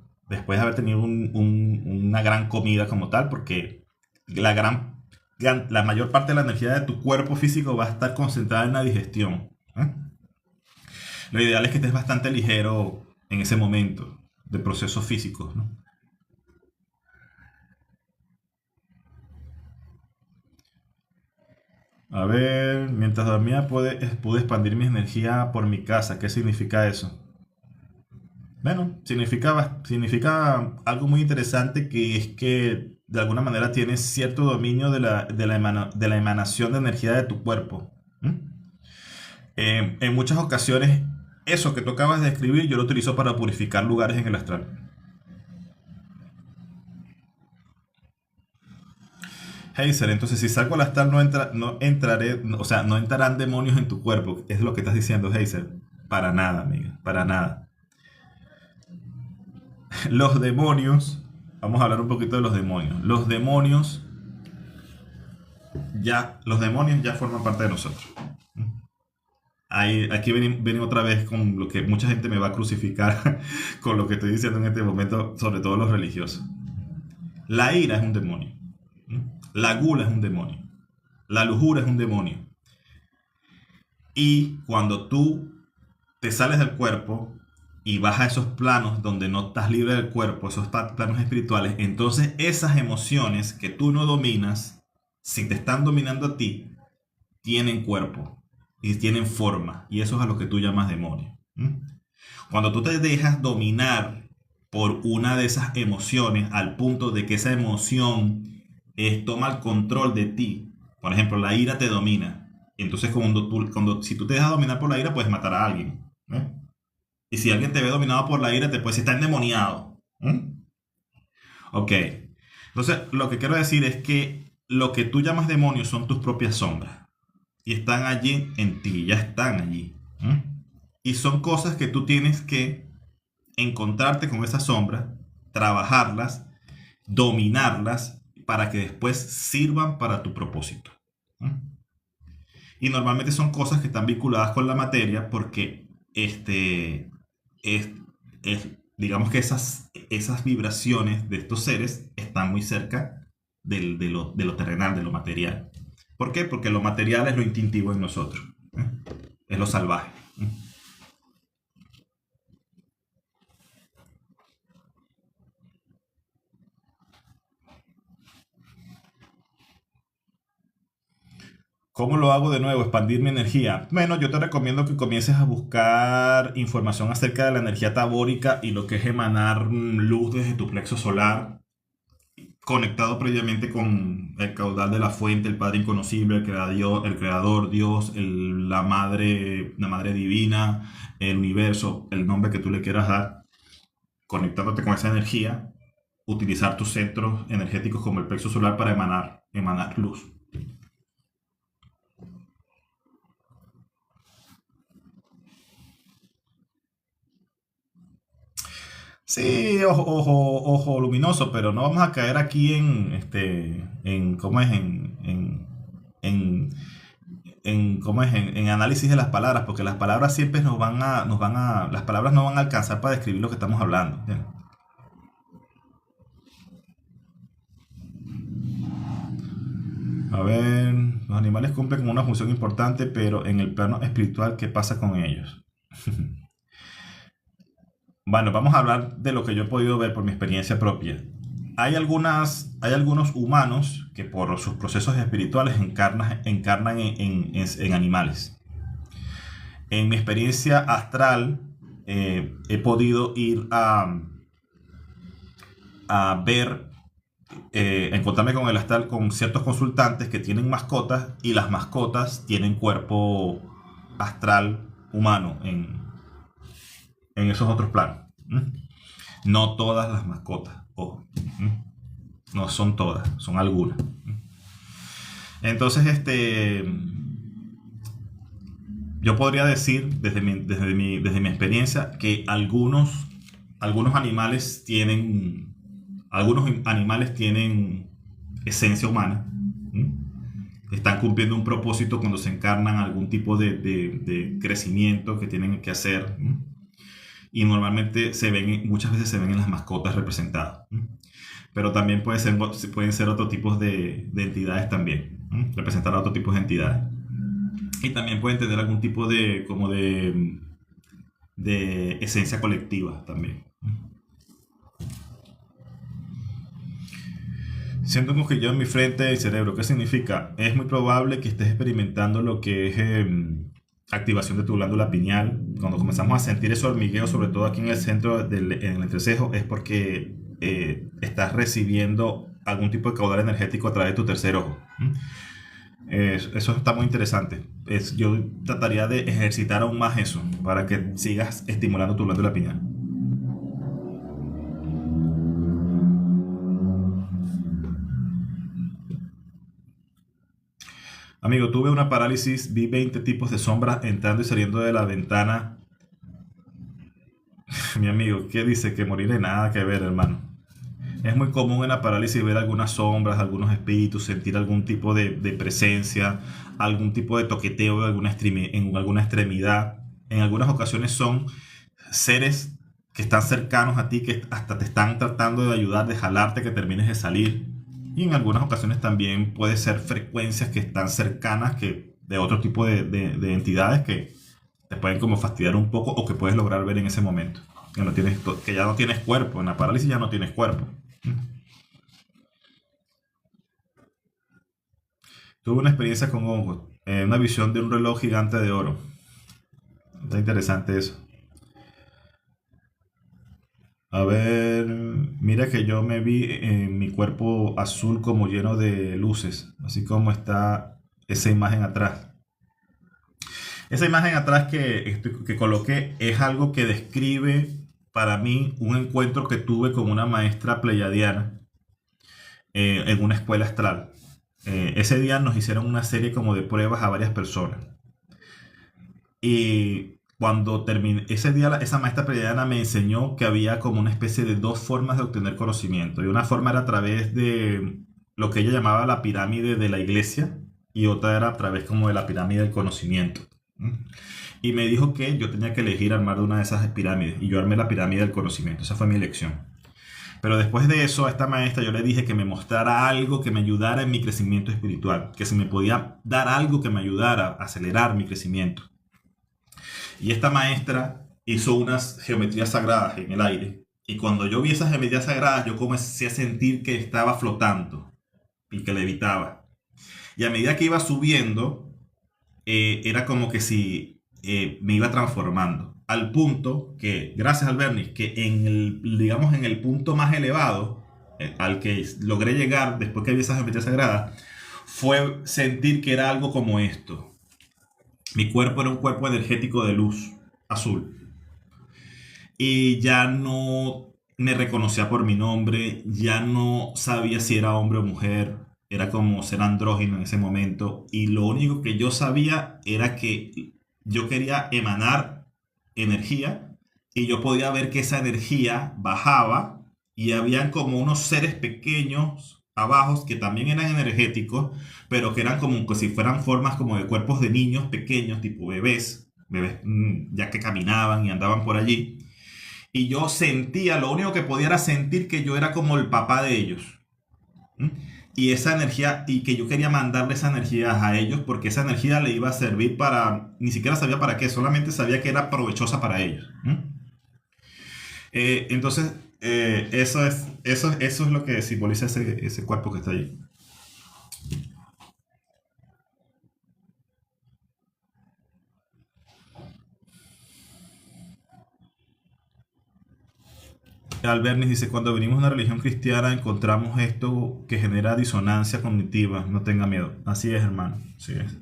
haber tenido una gran comida como tal, porque la mayor parte de la energía de tu cuerpo físico va a estar concentrada en la digestión. ¿Eh? Lo ideal es que estés bastante ligero en ese momento de procesos físicos, ¿no? A ver, mientras dormía pude expandir mi energía por mi casa. ¿Qué significa eso? Bueno, significa algo muy interesante, que es que de alguna manera tienes cierto dominio de la emanación de energía de tu cuerpo. ¿Mm? En muchas ocasiones, eso que tú acabas de describir, yo lo utilizo para purificar lugares en el astral. Heiser, entonces si salgo al astral no entraré, o sea, no entrarán demonios en tu cuerpo. Es lo que estás diciendo, Heiser. Para nada, amiga, para nada. Los demonios, vamos a hablar un poquito de los demonios. Los demonios ya forman parte de nosotros. aquí viene otra vez con lo que mucha gente me va a crucificar con lo que estoy diciendo en este momento, sobre todo los religiosos. La ira es un demonio. La gula es un demonio. La lujuria es un demonio. Y cuando tú te sales del cuerpo y vas a esos planos donde no estás libre del cuerpo, esos planos espirituales, entonces esas emociones que tú no dominas, si te están dominando a ti, tienen cuerpo y tienen forma. Y eso es a lo que tú llamas demonio. Cuando tú te dejas dominar por una de esas emociones al punto de que esa emoción toma el control de ti. Por ejemplo, la ira te domina. Entonces, si tú te dejas dominar por la ira, puedes matar a alguien. Y si alguien te ve dominado por la ira, te puede decir, está endemoniado. Ok. Entonces, lo que quiero decir es que lo que tú llamas demonios son tus propias sombras. Y están allí en ti, ya están allí. Y son cosas que tú tienes que encontrarte con esas sombras, trabajarlas, dominarlas, para que después sirvan para tu propósito. Y normalmente son cosas que están vinculadas con la materia porque digamos que esas vibraciones de estos seres están muy cerca de lo terrenal, de lo material. ¿Por qué? Porque lo material es lo instintivo en nosotros. Es lo salvaje. ¿Cómo lo hago de nuevo? Expandir mi energía. Bueno, yo te recomiendo que comiences a buscar información acerca de la energía tabórica y lo que es emanar luz desde tu plexo solar, conectado previamente con el caudal de la fuente, el Padre Inconocible, el Creador, Dios, la madre divina, el universo, el nombre que tú le quieras dar, conectándote con esa energía, utilizar tus centros energéticos como el plexo solar para emanar luz. Sí, ojo luminoso, pero no vamos a caer aquí ¿cómo es? En, ¿cómo es? En análisis de las palabras, porque las palabras siempre las palabras no van a alcanzar para describir lo que estamos hablando. ¿Entiendes? A ver, los animales cumplen con una función importante, pero en el plano espiritual, ¿qué pasa con ellos? Bueno, vamos a hablar de lo que yo he podido ver por mi experiencia propia. Hay algunos humanos que por sus procesos espirituales encarnan en animales. En mi experiencia astral, he podido ir a ver, encontrarme con el astral con ciertos consultantes que tienen mascotas y las mascotas tienen cuerpo astral humano en esos otros planos. No todas las mascotas, ojo. No son todas, son algunas. Entonces, yo podría decir desde mi experiencia que algunos animales tienen esencia humana. Están cumpliendo un propósito cuando se encarnan algún tipo de crecimiento que tienen que hacer. Y normalmente muchas veces se ven en las mascotas representadas. Pero también pueden ser otros tipos de entidades también. Representar a otros tipos de entidades. Y también pueden tener algún tipo de esencia colectiva también. Siento un cosquilleo en mi frente y cerebro. ¿Qué significa? Es muy probable que estés experimentando lo que es activación de tu glándula pineal. Cuando comenzamos a sentir ese hormigueo, sobre todo aquí en el centro en el entrecejo, es porque estás recibiendo algún tipo de caudal energético a través de tu tercer ojo. Eso está muy interesante. Yo trataría de ejercitar aún más eso para que sigas estimulando tu glándula pineal. Amigo, tuve una parálisis, vi 20 tipos de sombras entrando y saliendo de la ventana. Mi amigo, ¿qué dice? Que morir de nada que ver, hermano. Es muy común en la parálisis ver algunas sombras, algunos espíritus, sentir algún tipo de presencia, algún tipo de toqueteo de en alguna extremidad. En algunas ocasiones son seres que están cercanos a ti, que hasta te están tratando de ayudar, de jalarte, que termines de salir. Y en algunas ocasiones también puede ser frecuencias que están cercanas que, de otro tipo de entidades que te pueden como fastidiar un poco o que puedes lograr ver en ese momento. Que, no tienes, que ya no tienes cuerpo. En la parálisis ya no tienes cuerpo. Tuve una experiencia con hongos. Una visión de un reloj gigante de oro. Está interesante eso. A ver, mira que yo me vi en mi cuerpo azul como lleno de luces, así como está esa imagen atrás. Esa imagen atrás que coloqué es algo que describe para mí un encuentro que tuve con una maestra pleyadiana en una escuela astral. Ese día nos hicieron una serie como de pruebas a varias personas. Y cuando terminé, ese día esa maestra pleyadiana me enseñó que había como una especie de dos formas de obtener conocimiento. Y una forma era a través de lo que ella llamaba la pirámide de la iglesia y otra era a través como de la pirámide del conocimiento. Y me dijo que yo tenía que elegir armar una de esas pirámides y yo armé la pirámide del conocimiento. Esa fue mi elección. Pero después de eso, a esta maestra yo le dije que me mostrara algo que me ayudara en mi crecimiento espiritual, que se me podía dar algo que me ayudara a acelerar mi crecimiento. Y esta maestra hizo unas geometrías sagradas en el aire. Y cuando yo vi esas geometrías sagradas, yo comencé a sentir que estaba flotando y que levitaba. Y a medida que iba subiendo, era como que si me iba transformando. Al punto que, gracias al Bernis, que en el, digamos, en el punto más elevado, al que logré llegar después que vi esas geometrías sagradas, fue sentir que era algo como esto. Mi cuerpo era un cuerpo energético de luz azul. Y ya no me reconocía por mi nombre, ya no sabía si era hombre o mujer, era como ser andrógino en ese momento. Y lo único que yo sabía era que yo quería emanar energía y yo podía ver que esa energía bajaba y habían como unos seres pequeños abajo que también eran energéticos, pero que eran como que si fueran formas como de cuerpos de niños pequeños, tipo bebés, ya que caminaban y andaban por allí. Y yo sentía, lo único que podía era sentir que yo era como el papá de ellos. ¿Mm? Y esa energía, y que yo quería mandarle esa energía a ellos porque esa energía le iba a servir para, ni siquiera sabía para qué, solamente sabía que era provechosa para ellos. Entonces, eso es lo que simboliza ese cuerpo que está ahí. Albernis dice, cuando venimos a una religión cristiana encontramos esto que genera disonancia cognitiva, no tenga miedo. Así es, hermano, así es.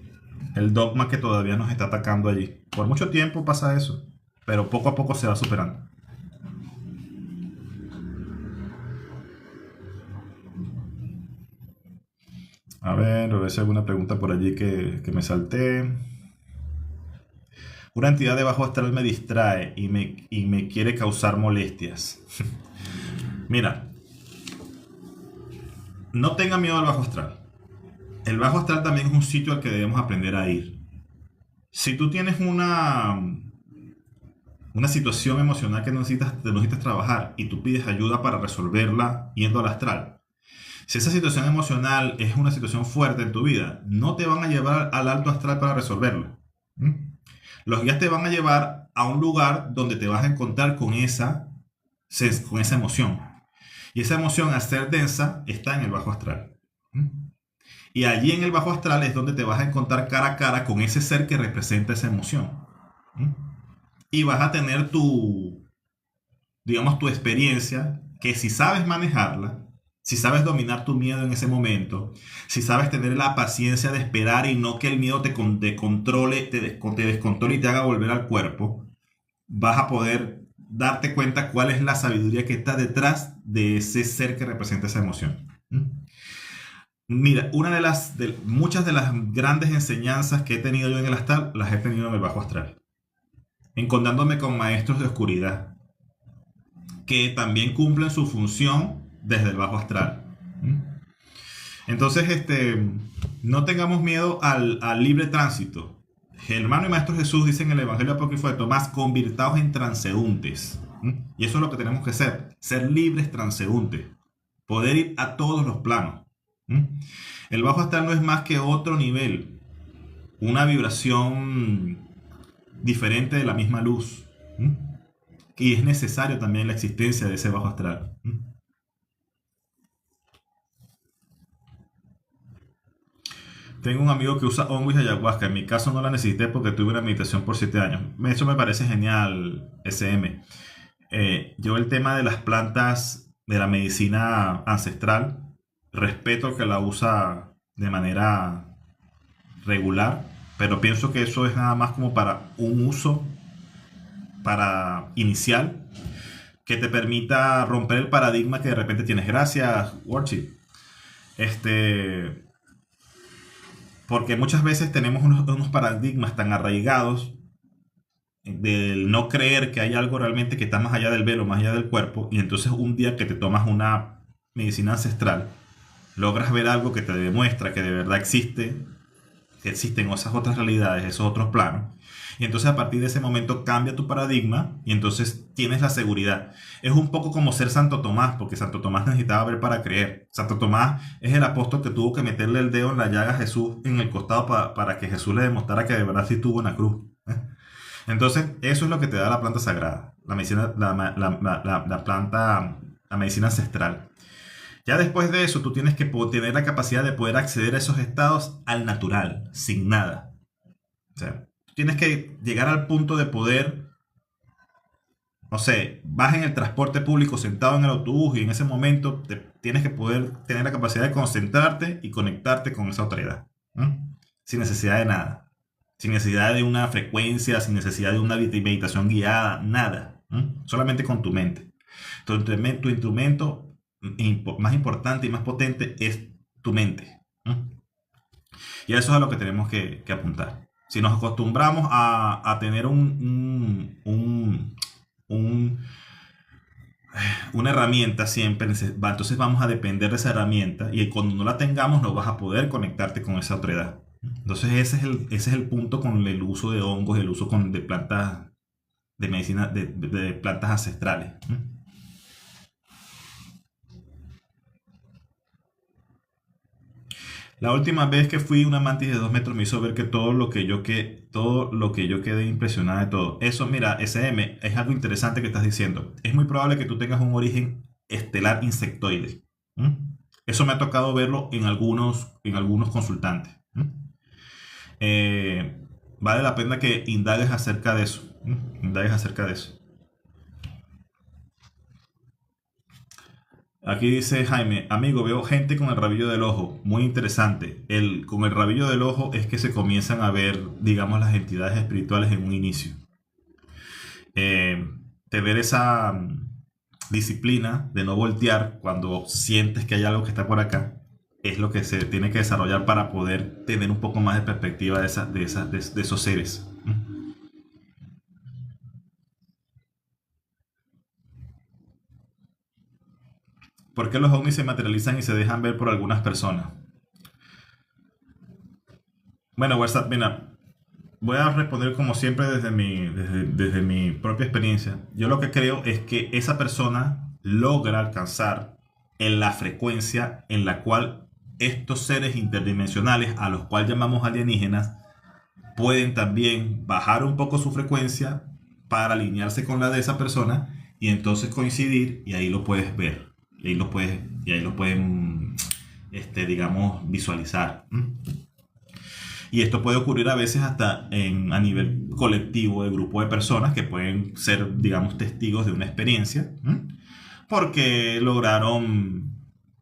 El dogma que todavía nos está atacando allí. Por mucho tiempo pasa eso, pero poco a poco se va superando. A ver si hay alguna pregunta por allí que me salté. Una entidad de bajo astral me distrae y me quiere causar molestias. Mira, no tenga miedo al bajo astral. El bajo astral también es un sitio al que debemos aprender a ir. Si tú tienes una situación emocional que necesitas trabajar y tú pides ayuda para resolverla yendo al astral, si esa situación emocional es una situación fuerte en tu vida, no te van a llevar al alto astral para resolverlo. Los guías te van a llevar a un lugar donde te vas a encontrar con esa emoción. Y esa emoción, al ser densa, está en el bajo astral. Y allí en el bajo astral es donde te vas a encontrar cara a cara con ese ser que representa esa emoción. Y vas a tener digamos, tu experiencia, que si sabes manejarla, si sabes dominar tu miedo en ese momento, si sabes tener la paciencia de esperar y no que el miedo te controle, te descontrole y te haga volver al cuerpo, vas a poder darte cuenta cuál es la sabiduría que está detrás de ese ser que representa esa emoción. Mira, muchas de las grandes enseñanzas que he tenido yo en el astral, las he tenido en el bajo astral. Encontrándome con maestros de oscuridad, que también cumplen su función desde el bajo astral. Entonces, no tengamos miedo al libre tránsito. El hermano y maestro Jesús dice en el Evangelio apócrifo de Tomás, convirtaos en transeúntes. Y eso es lo que tenemos que ser libres transeúntes, poder ir a todos los planos. El bajo astral no es más que otro nivel, una vibración diferente de la misma luz. Y es necesario también la existencia de ese bajo astral. Tengo un amigo que usa hongos y ayahuasca. En mi caso no la necesité porque tuve una meditación por 7 años. Eso me parece genial, SM. Yo el tema de las plantas de la medicina ancestral, respeto que la usa de manera regular, pero pienso que eso es nada más como para un uso, para inicial, que te permita romper el paradigma que de repente tienes. Gracias, Worship. Porque muchas veces tenemos unos paradigmas tan arraigados del no creer que hay algo realmente que está más allá del velo, más allá del cuerpo, y entonces un día que te tomas una medicina ancestral, logras ver algo que te demuestra que de verdad existe, que existen esas otras realidades, esos otros planos, y entonces a partir de ese momento cambia tu paradigma y entonces tienes la seguridad. Es un poco como ser Santo Tomás, porque Santo Tomás necesitaba ver para creer. Santo Tomás es el apóstol que tuvo que meterle el dedo en la llaga a Jesús en el costado para que Jesús le demostrara que de verdad sí estuvo en la cruz. Entonces, eso es lo que te da la planta sagrada, la medicina, la planta, la medicina ancestral. Ya después de eso, tú tienes que tener la capacidad de poder acceder a esos estados al natural, sin nada. O sea, tú tienes que llegar al punto de poder, no sé, vas en el transporte público sentado en el autobús y en ese momento tienes que poder tener la capacidad de concentrarte y conectarte con esa autoridad. Sin necesidad de nada. Sin necesidad de una frecuencia, sin necesidad de una meditación guiada, nada. Solamente con tu mente. Tu instrumento más importante y más potente es tu mente. Y a eso es a lo que tenemos que apuntar. Si nos acostumbramos a tener un, una herramienta siempre, entonces vamos a depender de esa herramienta y cuando no la tengamos no vas a poder conectarte con esa autoridad. Entonces ese es el punto con el uso de hongos, el uso de plantas de medicina, de plantas ancestrales. La última vez que fui una mantis de 2 metros me hizo ver que todo lo que yo quedé impresionada de todo. Eso, mira, SM, es algo interesante que estás diciendo. Es muy probable que tú tengas un origen estelar insectoide. Eso me ha tocado verlo en algunos consultantes. Vale la pena que indagues acerca de eso. Indagues acerca de eso. Aquí dice Jaime, amigo, veo gente con el rabillo del ojo, muy interesante. Con el rabillo del ojo es que se comienzan a ver, digamos, las entidades espirituales en un inicio. Tener esa disciplina de no voltear cuando sientes que hay algo que está por acá es lo que se tiene que desarrollar para poder tener un poco más de perspectiva de esos seres. ¿Por qué los ovnis se materializan y se dejan ver por algunas personas? Bueno, WhatsApp, mira, voy a responder como siempre desde mi propia experiencia. Yo lo que creo es que esa persona logra alcanzar en la frecuencia en la cual estos seres interdimensionales, a los cuales llamamos alienígenas, pueden también bajar un poco su frecuencia para alinearse con la de esa persona y entonces coincidir y ahí lo puedes ver. Y ahí lo pueden, digamos, visualizar. Y esto puede ocurrir a veces hasta a nivel colectivo de grupo de personas que pueden ser, digamos, testigos de una experiencia, porque lograron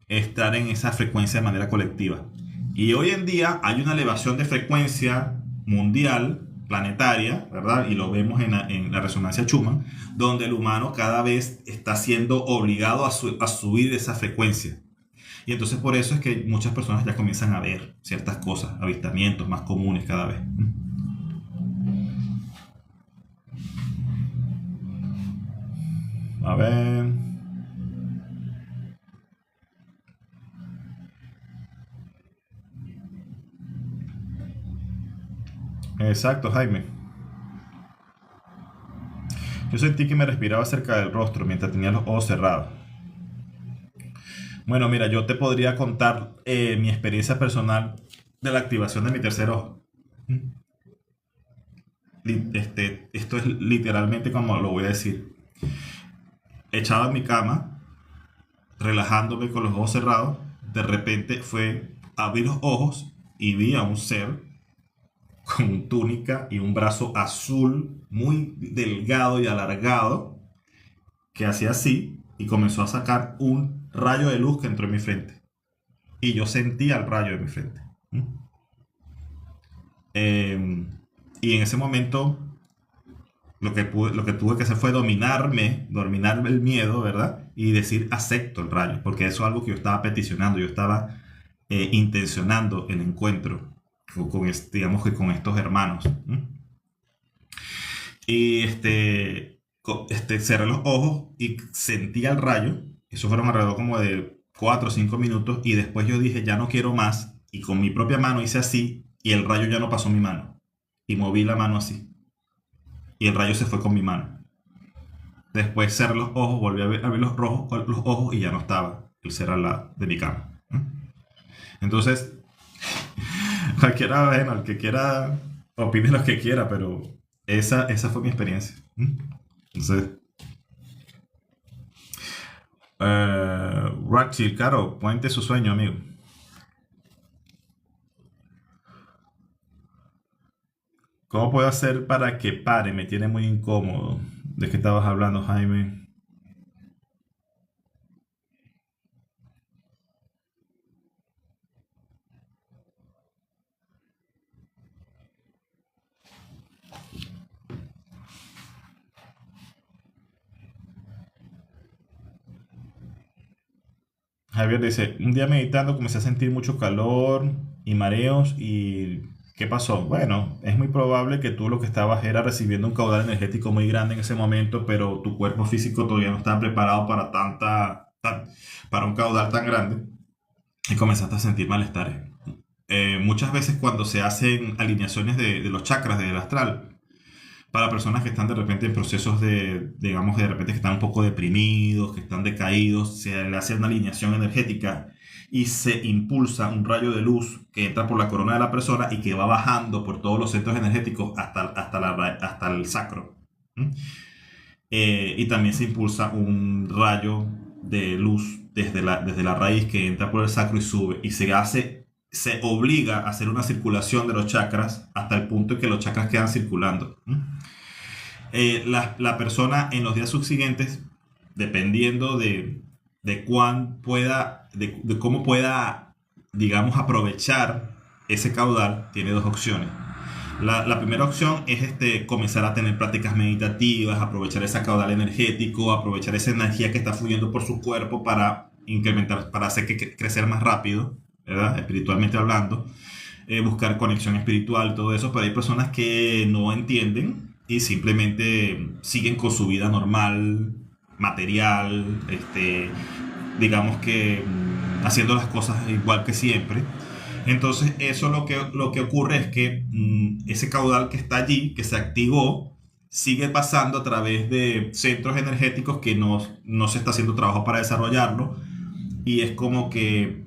estar en esa frecuencia de manera colectiva. Y hoy en día hay una elevación de frecuencia mundial, planetaria, ¿verdad? Y lo vemos en la resonancia Schumann, donde el humano cada vez está siendo obligado a subir esa frecuencia. Y entonces por eso es que muchas personas ya comienzan a ver ciertas cosas, avistamientos más comunes cada vez. A ver. Exacto, Jaime. Yo sentí que me respiraba cerca del rostro mientras tenía los ojos cerrados. Bueno, mira, yo te podría contar mi experiencia personal de la activación de mi tercer ojo. Esto es literalmente como lo voy a decir. Echado en mi cama, relajándome con los ojos cerrados, de repente fue abrir los ojos y vi a un ser con túnica y un brazo azul muy delgado y alargado que hacía así y comenzó a sacar un rayo de luz que entró en mi frente. Y yo sentía el rayo en mi frente. Eh, y en ese momento lo que tuve que hacer fue dominarme el miedo, ¿verdad? Y decir acepto el rayo, porque eso es algo que yo estaba peticionando, yo estaba intencionando el encuentro digamos que con estos hermanos. Y cerré los ojos y sentía el rayo. Eso fueron alrededor como de 4 o 5 minutos. Y después yo dije, ya no quiero más. Y con mi propia mano hice así. Y el rayo ya no pasó mi mano. Y moví la mano así. Y el rayo se fue con mi mano. Después cerré los ojos, volví a abrir los ojos y ya no estaba el ser al lado de mi cama. Entonces, cualquiera, bueno, el que quiera, opine lo que quiera, pero esa fue mi experiencia. Entonces, Ratchil, claro, cuente su sueño, amigo. ¿Cómo puedo hacer para que pare? Me tiene muy incómodo. ¿De qué estabas hablando, Jaime? Javier dice, un día meditando comencé a sentir mucho calor y mareos y ¿qué pasó? Bueno, es muy probable que tú lo que estabas era recibiendo un caudal energético muy grande en ese momento, pero tu cuerpo físico todavía no estaba preparado para para un caudal tan grande y comenzaste a sentir malestar. Muchas veces cuando se hacen alineaciones de los chakras del astral, para personas que están de repente en procesos digamos, de repente que están un poco deprimidos, que están decaídos, se le hace una alineación energética y se impulsa un rayo de luz que entra por la corona de la persona y que va bajando por todos los centros energéticos hasta el sacro. ¿Mm? Y también se impulsa un rayo de luz desde la raíz que entra por el sacro y sube y se obliga a hacer una circulación de los chakras hasta el punto en que los chakras quedan circulando. La persona en los días subsiguientes, dependiendo de de cómo pueda, digamos, aprovechar ese caudal, tiene dos opciones. La primera opción es comenzar a tener prácticas meditativas, aprovechar ese caudal energético, aprovechar esa energía que está fluyendo por su cuerpo para incrementar, para hacer que crecer más rápido, ¿verdad? Espiritualmente hablando, buscar conexión espiritual, todo eso, pero hay personas que no entienden y simplemente siguen con su vida normal, material, digamos que haciendo las cosas igual que siempre. Entonces eso lo que ocurre es que ese caudal que está allí, que se activó, sigue pasando a través de centros energéticos que no se está haciendo trabajo para desarrollarlo y es como que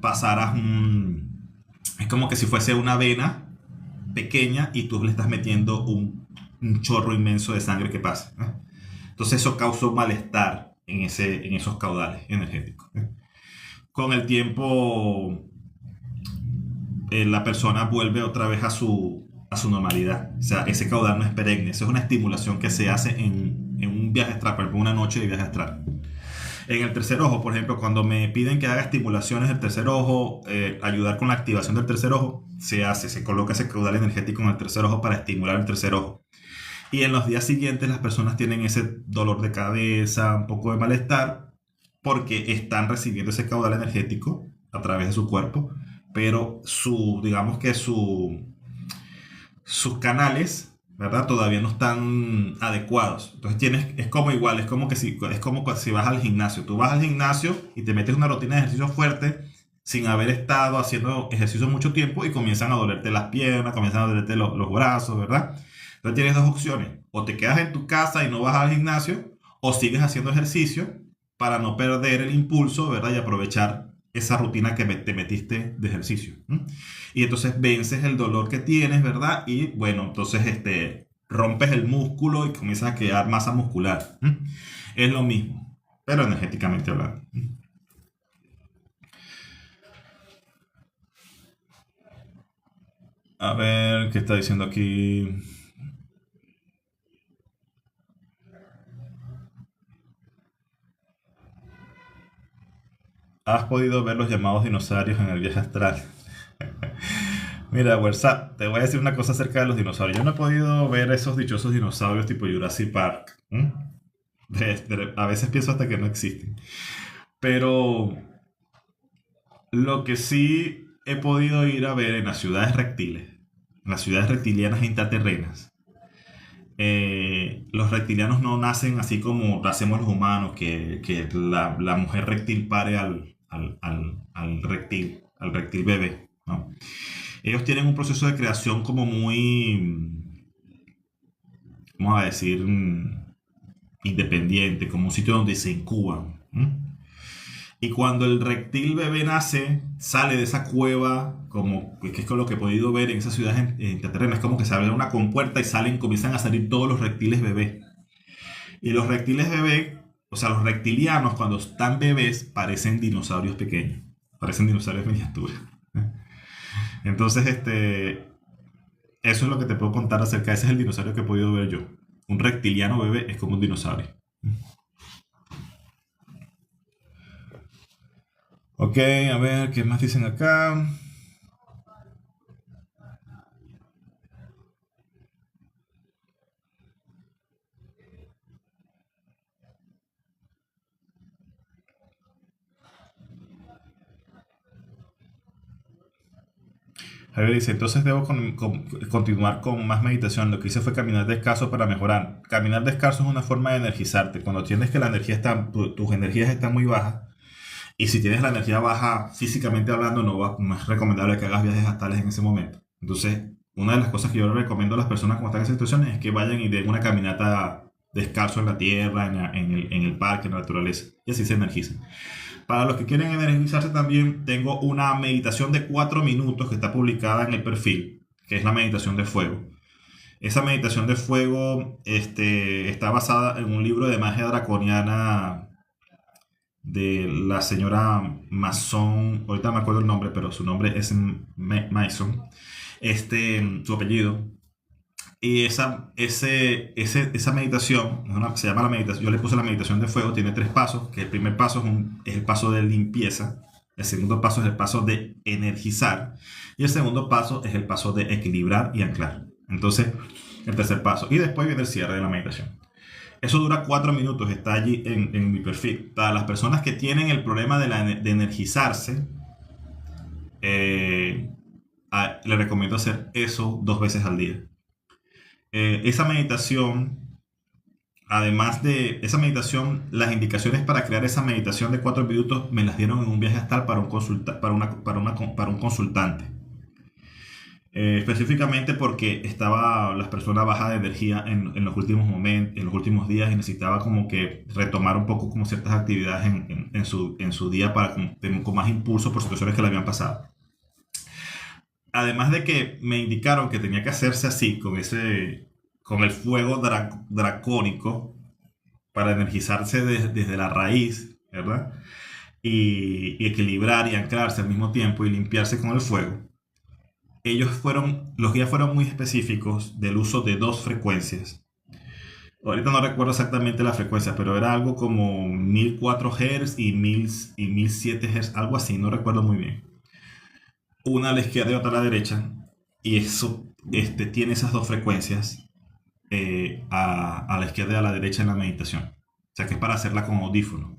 es como que si fuese una vena pequeña y tú le estás metiendo un chorro inmenso de sangre que pasa, ¿no? Entonces eso causa un malestar en esos caudales energéticos, ¿no? Con el tiempo la persona vuelve otra vez a su normalidad. O sea, ese caudal no es perenne. Eso es una estimulación que se hace en un viaje astral, por ejemplo, una noche de viaje astral. En el tercer ojo, por ejemplo, cuando me piden que haga estimulaciones del tercer ojo, ayudar con la activación del tercer ojo, se coloca ese caudal energético en el tercer ojo para estimular el tercer ojo. Y en los días siguientes las personas tienen ese dolor de cabeza, un poco de malestar, porque están recibiendo ese caudal energético a través de su cuerpo, pero digamos que sus canales, ¿verdad? Todavía no están adecuados. Entonces es como igual, es como si vas al gimnasio. Tú vas al gimnasio y te metes una rutina de ejercicio fuerte sin haber estado haciendo ejercicio mucho tiempo y comienzan a dolerte las piernas, comienzan a dolerte los brazos, ¿verdad? Entonces tienes dos opciones: o te quedas en tu casa y no vas al gimnasio, o sigues haciendo ejercicio para no perder el impulso, ¿verdad? Y aprovechar esa rutina que te metiste de ejercicio. ¿Mm? Y entonces vences el dolor que tienes, ¿verdad? Y bueno, entonces rompes el músculo y comienzas a crear masa muscular. ¿Mm? Es lo mismo, pero energéticamente hablando. A ver, ¿qué está diciendo aquí? ¿Has podido ver los llamados dinosaurios en el viaje astral? Mira, WhatsApp, te voy a decir una cosa acerca de los dinosaurios. Yo no he podido ver esos dichosos dinosaurios tipo Jurassic Park. ¿M? A veces pienso hasta que no existen. Pero lo que sí he podido ir a ver en las ciudades reptiles, en las ciudades reptilianas e intraterrenas, los reptilianos no nacen así como nacemos los humanos, que la mujer reptil pare al reptil bebé, ¿no? Ellos tienen un proceso de creación como muy, vamos a decir, independiente, como un sitio donde se incuban. ¿M? Y cuando el reptil bebé nace, sale de esa cueva, como que es con lo que he podido ver en esas ciudades intraterrenas, es como que se abre una compuerta y salen, comienzan a salir todos los reptiles bebés. Y los reptiles bebés, o sea, los reptilianos cuando están bebés parecen dinosaurios pequeños, parecen dinosaurios miniaturas. Entonces, eso es lo que te puedo contar acerca. Ese es el dinosaurio que he podido ver yo. Un reptiliano bebé es como un dinosaurio. Ok, a ver, ¿qué más dicen acá? Javier dice, entonces debo continuar con más meditación. Lo que hice fue caminar descalzo para mejorar. Caminar descalzo es una forma de energizarte. Cuando tienes que la energía está, tus energías están muy bajas, y si tienes la energía baja físicamente hablando, no es recomendable que hagas viajes astrales en ese momento. Entonces, una de las cosas que yo le recomiendo a las personas cuando están en esa situación es que vayan y den una caminata descalzo en la tierra, en el parque, en la naturaleza, y así se energizan. Para los que quieren energizarse también, tengo una meditación de 4 minutos que está publicada en el perfil, que es la meditación de fuego. Esa meditación de fuego está basada en un libro de magia draconiana de la señora Mason. Ahorita no me acuerdo el nombre, pero su nombre es Mason. Su apellido. Y esa meditación, se llama la meditación, yo le puse la meditación de fuego, tiene 3 pasos, que el primer paso es el paso de limpieza, el segundo paso es el paso de energizar, y el segundo paso es el paso de equilibrar y anclar. Entonces, el tercer paso, y después viene el cierre de la meditación. Eso dura 4 minutos, está allí en mi perfil. Para las personas que tienen el problema de energizarse, le recomiendo hacer eso 2 veces al día. Esa meditación, además de esa meditación, las indicaciones para crear esa meditación de 4 minutos me las dieron en un viaje astral para un consultante. Específicamente porque estaba las personas bajas de energía en los últimos momentos, en los últimos días, y necesitaba como que retomar un poco como ciertas actividades en su día para tener con más impulso por situaciones que le habían pasado. Además de que me indicaron que tenía que hacerse así, con el fuego dracónico, para energizarse desde la raíz, ¿verdad? Y equilibrar y anclarse al mismo tiempo y limpiarse con el fuego. Los guías fueron muy específicos del uso de 2 frecuencias. Ahorita no recuerdo exactamente la frecuencia, pero era algo como 1004 Hz y 1007 Hz, algo así, no recuerdo muy bien. Una a la izquierda y otra a la derecha, y eso tiene esas 2 frecuencias, a la izquierda y a la derecha en la meditación. O sea que es para hacerla con audífono.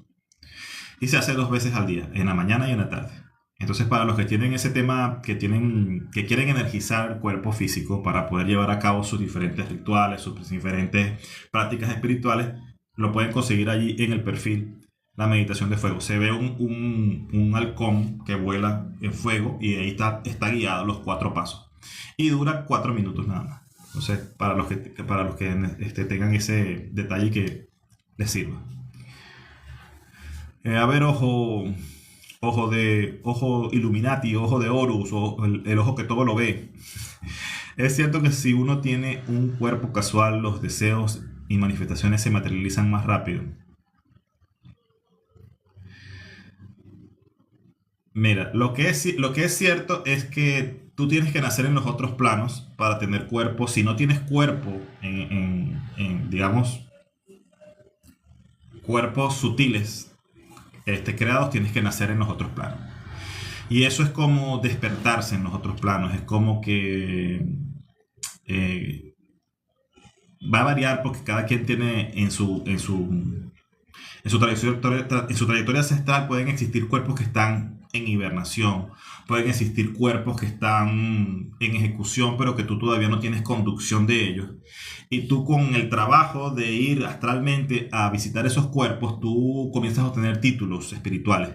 Y se hace 2 veces al día, en la mañana y en la tarde. Entonces, para los que tienen ese tema, que quieren energizar el cuerpo físico para poder llevar a cabo sus diferentes rituales, sus diferentes prácticas espirituales, lo pueden conseguir allí en el perfil. la meditación de fuego. Se ve un halcón que vuela en fuego y ahí está guiado los 4 pasos. Y dura 4 minutos nada más. Entonces, para los que tengan ese detalle que les sirva. A ver, ojo Illuminati, ojo de Horus, o el ojo que todo lo ve. Es cierto que si uno tiene un cuerpo casual, los deseos y manifestaciones se materializan más rápido. Mira, lo que es cierto es que tú tienes que nacer en los otros planos para tener cuerpo. Si no tienes cuerpo digamos, cuerpos sutiles creados, tienes que nacer en los otros planos. Y eso es como despertarse en los otros planos. Es como que eh, va a variar porque cada quien tiene en su trayectoria ancestral pueden existir cuerpos que están en hibernación, pueden existir cuerpos que están en ejecución, pero que tú todavía no tienes conducción de ellos. Y tú con el trabajo de ir astralmente a visitar esos cuerpos, tú comienzas a obtener títulos espirituales.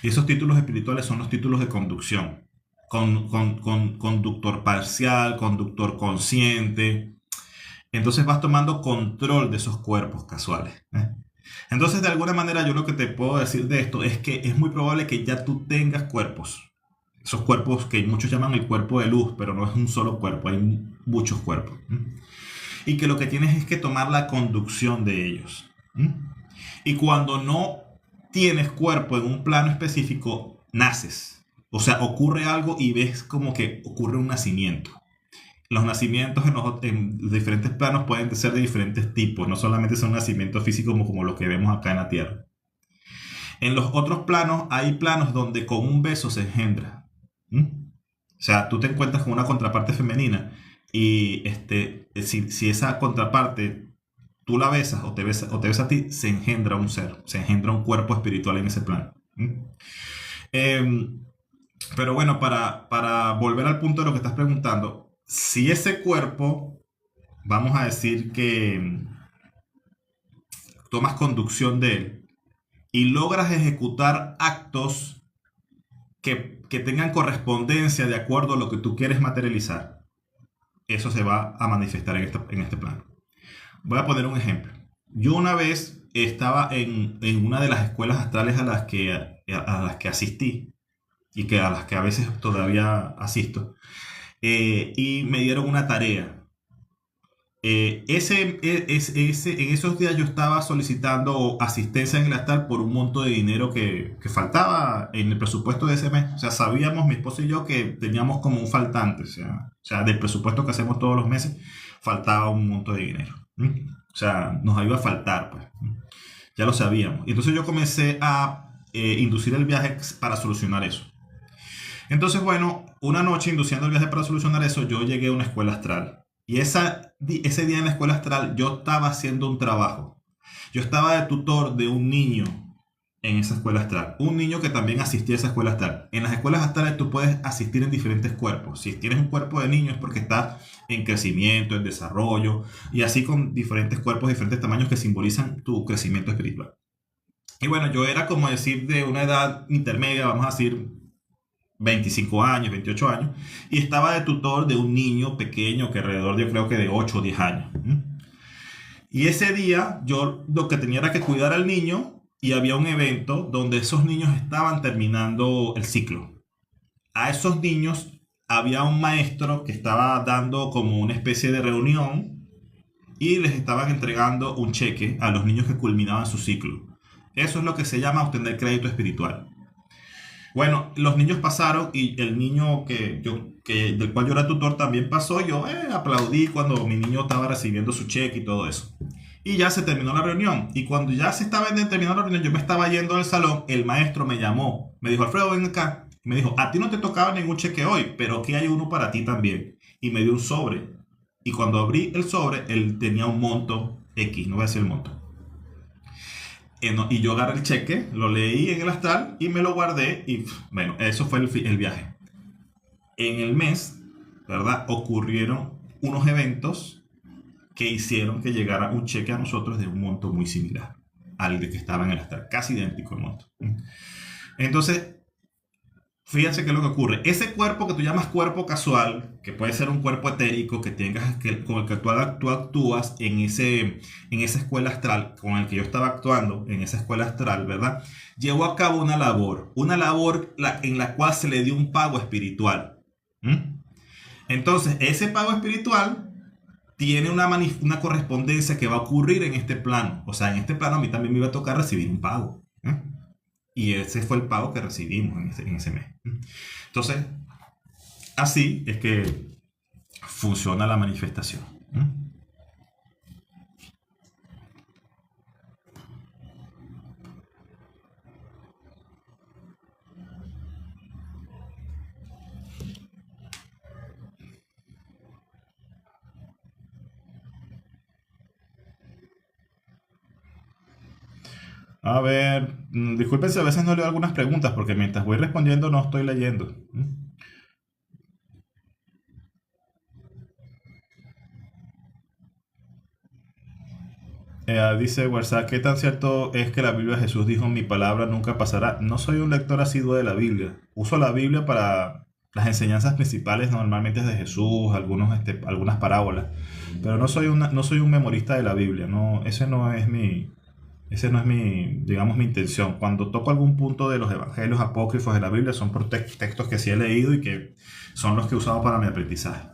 Y esos títulos espirituales son los títulos de conducción. Con conductor parcial, conductor consciente. Entonces vas tomando control de esos cuerpos casuales. Entonces, de alguna manera, yo lo que te puedo decir de esto es que es muy probable que ya tú tengas cuerpos. Esos cuerpos que muchos llaman el cuerpo de luz, pero no es un solo cuerpo, hay muchos cuerpos. Y que lo que tienes es que tomar la conducción de ellos. Y cuando no tienes cuerpo en un plano específico, naces. O sea, ocurre algo y ves como que ocurre un nacimiento. Los nacimientos en diferentes planos pueden ser de diferentes tipos, no solamente son nacimientos físicos como los que vemos acá en la Tierra. En los otros planos hay planos donde con un beso se engendra. O sea, tú te encuentras con una contraparte femenina y si esa contraparte tú la besas o te besa a ti, se engendra un ser, se engendra un cuerpo espiritual en ese plano. Pero bueno, para volver al punto de lo que estás preguntando, si ese cuerpo, vamos a decir que tomas conducción de él y logras ejecutar actos que tengan correspondencia de acuerdo a lo que tú quieres materializar, eso se va a manifestar en este plano. Voy a poner un ejemplo. Yo una vez estaba en una de las escuelas astrales a las que asistí y que a las que a veces todavía asisto. Y me dieron una tarea. En esos días yo estaba solicitando asistencia en el astral por un monto de dinero que faltaba en el presupuesto de ese mes. O sea, sabíamos mi esposo y yo que teníamos como un faltante. O sea, del presupuesto que hacemos todos los meses, faltaba un monto de dinero. O sea, nos iba a faltar, pues. Ya lo sabíamos. Y entonces yo comencé a inducir el viaje para solucionar eso. Entonces, bueno, una noche induciendo el viaje para solucionar eso, yo llegué a una escuela astral. Y ese día en la escuela astral yo estaba haciendo un trabajo. Yo estaba de tutor de un niño en esa escuela astral. Un niño que también asistía a esa escuela astral. En las escuelas astrales tú puedes asistir en diferentes cuerpos. Si tienes un cuerpo de niño es porque estás en crecimiento, en desarrollo, y así con diferentes cuerpos, diferentes tamaños que simbolizan tu crecimiento espiritual. Y bueno, yo era como decir de una edad intermedia, vamos a decir 25 años, 28 años, y estaba de tutor de un niño pequeño que alrededor yo creo que de 8 o 10 años. Y ese día yo lo que tenía era que cuidar al niño y había un evento donde esos niños estaban terminando el ciclo. A esos niños había un maestro que estaba dando como una especie de reunión y les estaban entregando un cheque a los niños que culminaban su ciclo. Eso es lo que se llama obtener crédito espiritual. Bueno, los niños pasaron y el niño del cual yo era tutor también pasó. Yo aplaudí cuando mi niño estaba recibiendo su cheque y todo eso. Y ya se terminó la reunión. Y cuando ya se estaba terminando la reunión, yo me estaba yendo del salón, el maestro me llamó. Me dijo, Alfredo, ven acá. Me dijo, a ti no te tocaba ningún cheque hoy, pero aquí hay uno para ti también. Y me dio un sobre. Y cuando abrí el sobre, él tenía un monto X, no voy a decir el monto. Y yo agarré el cheque, lo leí en el astral y me lo guardé. Y bueno, eso fue el viaje. En el mes, ¿verdad? Ocurrieron unos eventos que hicieron que llegara un cheque a nosotros de un monto muy similar. al de que estaba en el astral. Casi idéntico el monto. Entonces, fíjense qué es lo que ocurre. Ese cuerpo que tú llamas cuerpo casual, que puede ser un cuerpo etérico que tengas con el que tú actúas en esa escuela astral, con el que yo estaba actuando en esa escuela astral, ¿verdad? Llevó a cabo una labor en la cual se le dio un pago espiritual. Entonces, ese pago espiritual tiene una correspondencia que va a ocurrir en este plano. O sea, en este plano a mí también me iba a tocar recibir un pago. Y ese fue el pago que recibimos en ese mes. Entonces, así es que funciona la manifestación. A ver, disculpen si a veces no leo algunas preguntas porque mientras voy respondiendo no estoy leyendo. Dice WhatsApp, ¿qué tan cierto es que la Biblia Jesús dijo mi palabra nunca pasará? No soy un lector asiduo de la Biblia. Uso la Biblia para las enseñanzas principales, normalmente es de Jesús, algunas parábolas. Pero no soy un memorista de la Biblia. No, ese no es mi, digamos, mi intención. Cuando toco algún punto de los evangelios apócrifos de la Biblia son por textos que sí he leído y que son los que he usado para mi aprendizaje.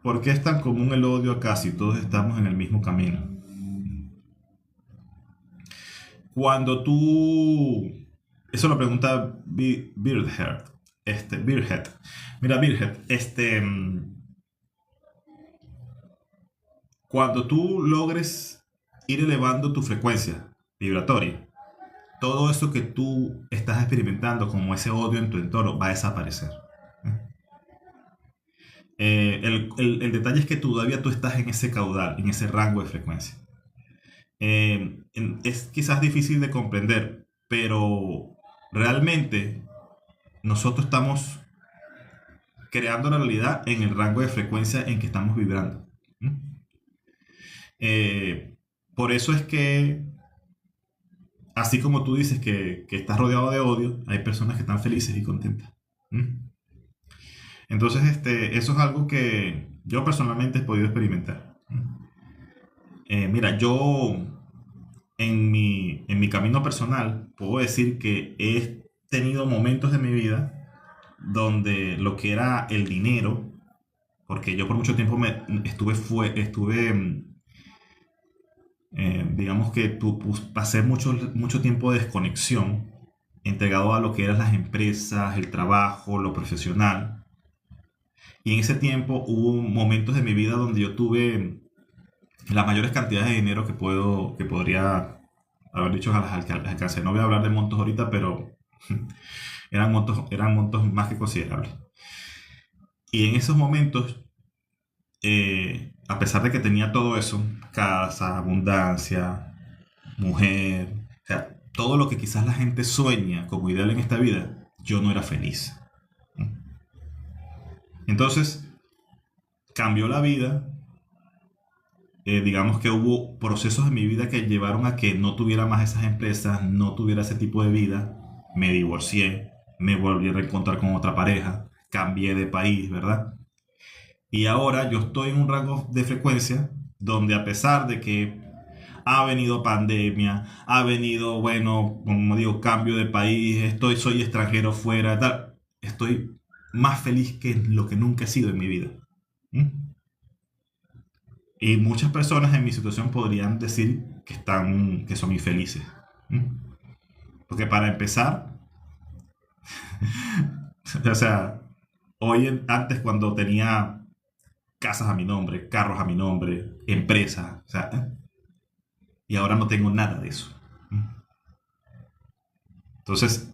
¿Por qué es tan común el odio acá si todos estamos en el mismo camino? Cuando tú... Eso lo pregunta Beardhead. Beardhead. Mira, Beardhead, cuando tú logres ir elevando tu frecuencia vibratoria, todo eso que tú estás experimentando como ese odio en tu entorno va a desaparecer. El detalle es que todavía tú estás en ese caudal, en ese rango de frecuencia. Es quizás difícil de comprender, pero realmente nosotros estamos creando la realidad en el rango de frecuencia en que estamos vibrando. Por eso es que, así como tú dices que estás rodeado de odio, hay personas que están felices y contentas. Entonces, eso es algo que yo personalmente he podido experimentar. Mira, yo en mi camino personal puedo decir que he tenido momentos de mi vida donde lo que era el dinero, porque yo por mucho tiempo digamos que pasé mucho tiempo de desconexión, entregado a lo que eran las empresas, el trabajo, lo profesional. Y en ese tiempo hubo momentos de mi vida donde yo tuve las mayores cantidades de dinero que podría haber dicho a las alcancé. No voy a hablar de montos ahorita, pero eran montos más que considerables. Y en esos momentos, a pesar de que tenía todo eso, casa, abundancia, mujer, o sea, todo lo que quizás la gente sueña como ideal en esta vida, yo no era feliz. Entonces, cambió la vida. Digamos que hubo procesos en mi vida que llevaron a que no tuviera más esas empresas, no tuviera ese tipo de vida. Me divorcié, me volví a reencontrar con otra pareja, cambié de país, ¿verdad? Y ahora yo estoy en un rango de frecuencia donde, a pesar de que ha venido pandemia, ha venido, bueno, como digo, cambio de país, soy extranjero fuera, tal, estoy más feliz que lo que nunca he sido en mi vida. Y muchas personas en mi situación podrían decir que son infelices. Porque para empezar, o sea, antes, cuando tenía casas a mi nombre, carros a mi nombre, empresas, o sea, y ahora no tengo nada de eso. Entonces,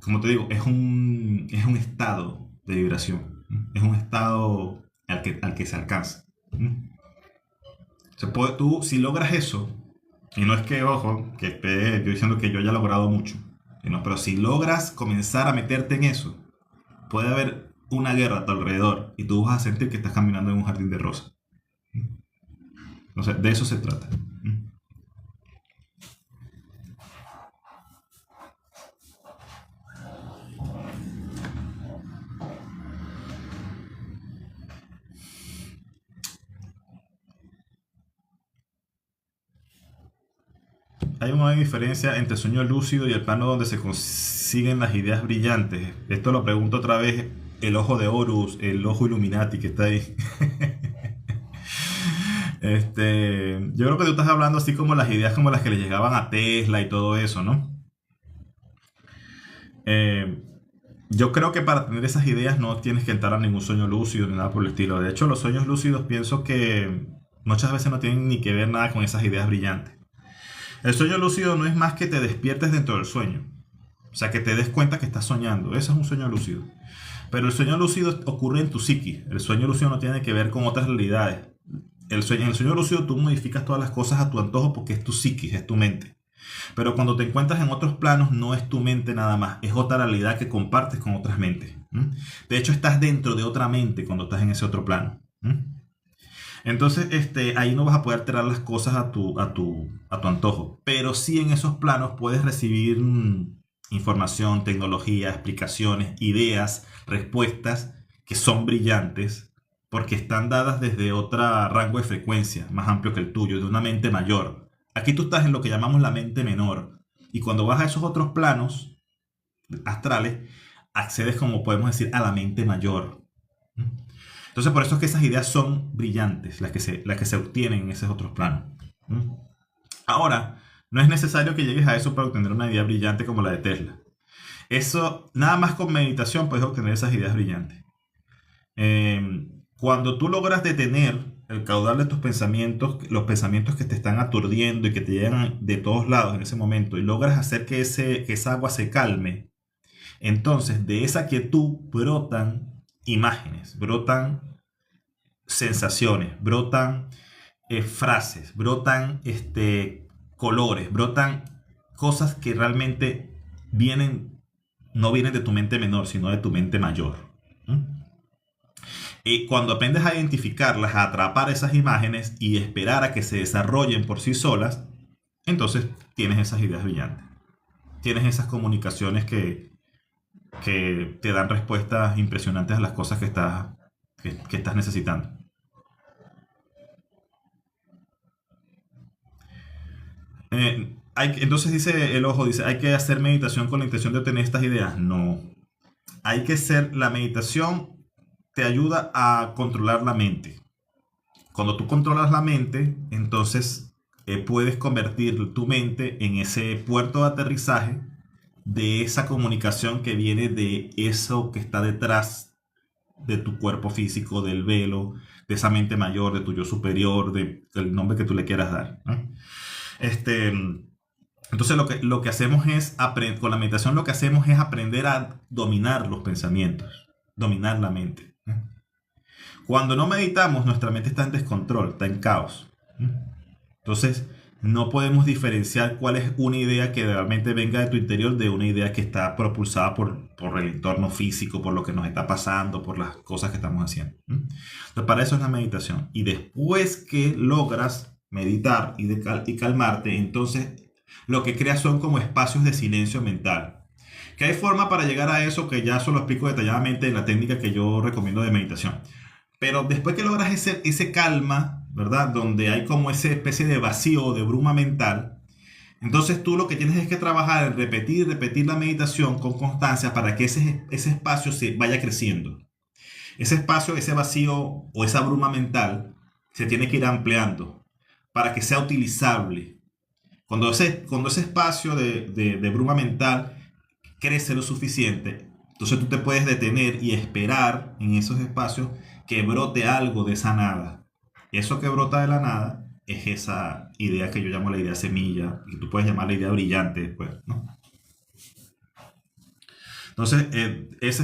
como te digo, es un estado de vibración, es un estado al que se alcanza. Tú, si logras eso, y no es que, ojo, que esté yo diciendo que yo haya logrado mucho, pero si logras comenzar a meterte en eso, puede haber una guerra a tu alrededor y tú vas a sentir que estás caminando en un jardín de rosas. Entonces, de eso se trata. Hay una diferencia entre el sueño lúcido y el plano donde se consiguen las ideas brillantes. Esto lo pregunto otra vez el ojo de Horus, el ojo Illuminati que está ahí. Yo creo que tú estás hablando así como las ideas como las que le llegaban a Tesla y todo eso, ¿no? Eh, yo creo que para tener esas ideas no tienes que entrar a ningún sueño lúcido ni nada por el estilo. De hecho, los sueños lúcidos pienso que muchas veces no tienen ni que ver nada con esas ideas brillantes. El sueño lúcido no es más que te despiertes dentro del sueño. O sea, que te des cuenta que estás soñando. Eso es un sueño lúcido. Pero el sueño lúcido ocurre en tu psiquis. El sueño lúcido no tiene que ver con otras realidades. En el sueño lúcido tú modificas todas las cosas a tu antojo porque es tu psiquis, es tu mente. Pero cuando te encuentras en otros planos no es tu mente nada más. Es otra realidad que compartes con otras mentes. De hecho, estás dentro de otra mente cuando estás en ese otro plano. Entonces, ahí no vas a poder alterar las cosas a tu antojo. Pero sí en esos planos puedes recibir información, tecnología, explicaciones, ideas, respuestas que son brillantes porque están dadas desde otro rango de frecuencia más amplio que el tuyo, de una mente mayor. Aquí tú estás en lo que llamamos la mente menor. Y cuando vas a esos otros planos astrales, accedes, como podemos decir, a la mente mayor. Entonces, por eso es que esas ideas son brillantes, las que se obtienen en esos otros planos. Ahora, no es necesario que llegues a eso para obtener una idea brillante como la de Tesla. Eso, nada más con meditación puedes obtener esas ideas brillantes. Cuando tú logras detener el caudal de tus pensamientos, los pensamientos que te están aturdiendo y que te llegan de todos lados en ese momento, y logras hacer que esa agua se calme, entonces de esa quietud brotan imágenes, brotan sensaciones, brotan frases, brotan colores, brotan cosas que realmente no vienen de tu mente menor, sino de tu mente mayor. Y cuando aprendes a identificarlas, a atrapar esas imágenes y esperar a que se desarrollen por sí solas, entonces tienes esas ideas brillantes. Tienes esas comunicaciones que te dan respuestas impresionantes a las cosas que estás necesitando. Entonces dice el ojo, dice, ¿hay que hacer meditación con la intención de obtener estas ideas? No. Hay que hacer la meditación, te ayuda a controlar la mente. Cuando tú controlas la mente, entonces puedes convertir tu mente en ese puerto de aterrizaje de esa comunicación que viene de eso que está detrás de tu cuerpo físico, del velo, de esa mente mayor, de tu yo superior, del nombre que tú le quieras dar, ¿no? Entonces lo que hacemos es, con la meditación lo que hacemos es aprender a dominar los pensamientos, dominar la mente. Cuando no meditamos, nuestra mente está en descontrol, está en caos. Entonces, no podemos diferenciar cuál es una idea que realmente venga de tu interior de una idea que está propulsada por el entorno físico, por lo que nos está pasando, por las cosas que estamos haciendo. Entonces, para eso es la meditación. Y después que logras meditar y calmarte, entonces lo que creas son como espacios de silencio mental. Que hay forma para llegar a eso que ya solo explico detalladamente en la técnica que yo recomiendo de meditación. Pero después que logras ese calma, ¿verdad? Donde hay como esa especie de vacío, de bruma mental, entonces tú lo que tienes es que trabajar en repetir la meditación con constancia para que ese espacio se vaya creciendo. Ese espacio, ese vacío o esa bruma mental se tiene que ir ampliando para que sea utilizable. Cuando ese espacio de bruma mental crece lo suficiente, entonces tú te puedes detener y esperar en esos espacios que brote algo de esa nada. Eso que brota de la nada es esa idea que yo llamo la idea semilla, y tú puedes llamar la idea brillante después, ¿no? Entonces, eso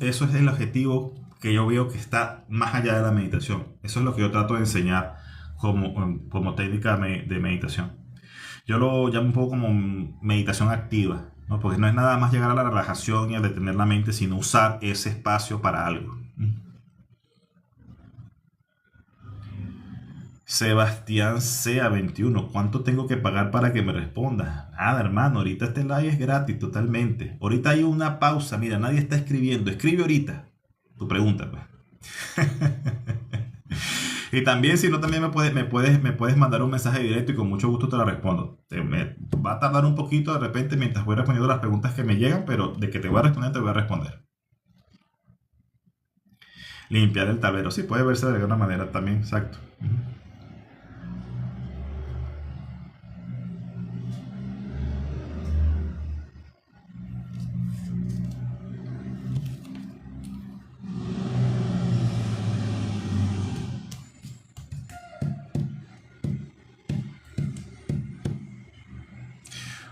es el objetivo que yo veo que está más allá de la meditación. Eso es lo que yo trato de enseñar como técnica de meditación. Yo lo llamo un poco como meditación activa. ¿no? Porque no es nada más llegar a la relajación y a detener la mente, sino usar ese espacio para algo. Sebastián Sea 21, ¿cuánto tengo que pagar para que me respondas? Nada, hermano, ahorita este live es gratis totalmente. Ahorita hay una pausa, mira, nadie está escribiendo. Escribe ahorita tu pregunta, pues. Y también, si no, también me puedes mandar un mensaje directo y con mucho gusto te la respondo. Me va a tardar un poquito de repente mientras voy respondiendo las preguntas que me llegan, pero de que te voy a responder, te voy a responder. Limpiar el tablero, sí, puede verse de alguna manera también, exacto.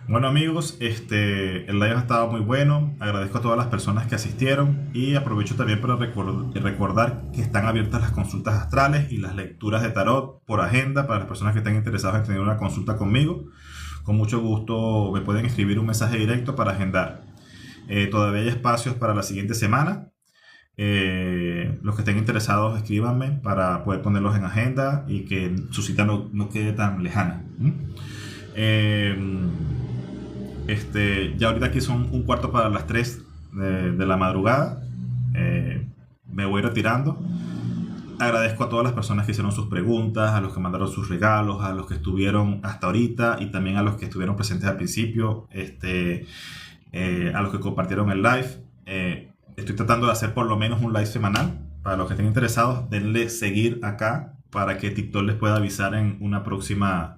Bueno amigos, el live ha estado muy bueno, agradezco a todas las personas que asistieron y aprovecho también para recordar que están abiertas las consultas astrales y las lecturas de tarot por agenda para las personas que estén interesadas en tener una consulta conmigo. Con mucho gusto me pueden escribir un mensaje directo para agendar. Todavía hay espacios para la siguiente semana. Los que estén interesados escríbanme para poder ponerlos en agenda y que su cita no quede tan lejana. Ya ahorita aquí son un cuarto para las 3 de la madrugada. Me voy retirando. Agradezco a todas las personas que hicieron sus preguntas, a los que mandaron sus regalos, a los que estuvieron hasta ahorita y también a los que estuvieron presentes al principio, a los que compartieron el live. Estoy tratando de hacer por lo menos un live semanal. Para los que estén interesados, denle seguir acá para que TikTok les pueda avisar en una próxima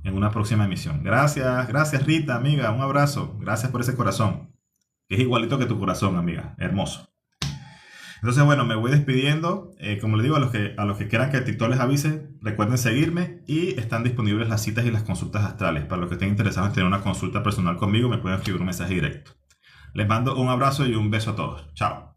emisión. Gracias Rita, amiga, un abrazo. Gracias por ese corazón, que es igualito que tu corazón, amiga, hermoso. Entonces, bueno, me voy despidiendo. Como les digo, a los que quieran que TikTok les avise, recuerden seguirme y están disponibles las citas y las consultas astrales. Para los que estén interesados en tener una consulta personal conmigo, me pueden escribir un mensaje directo. Les mando un abrazo y un beso a todos. Chao.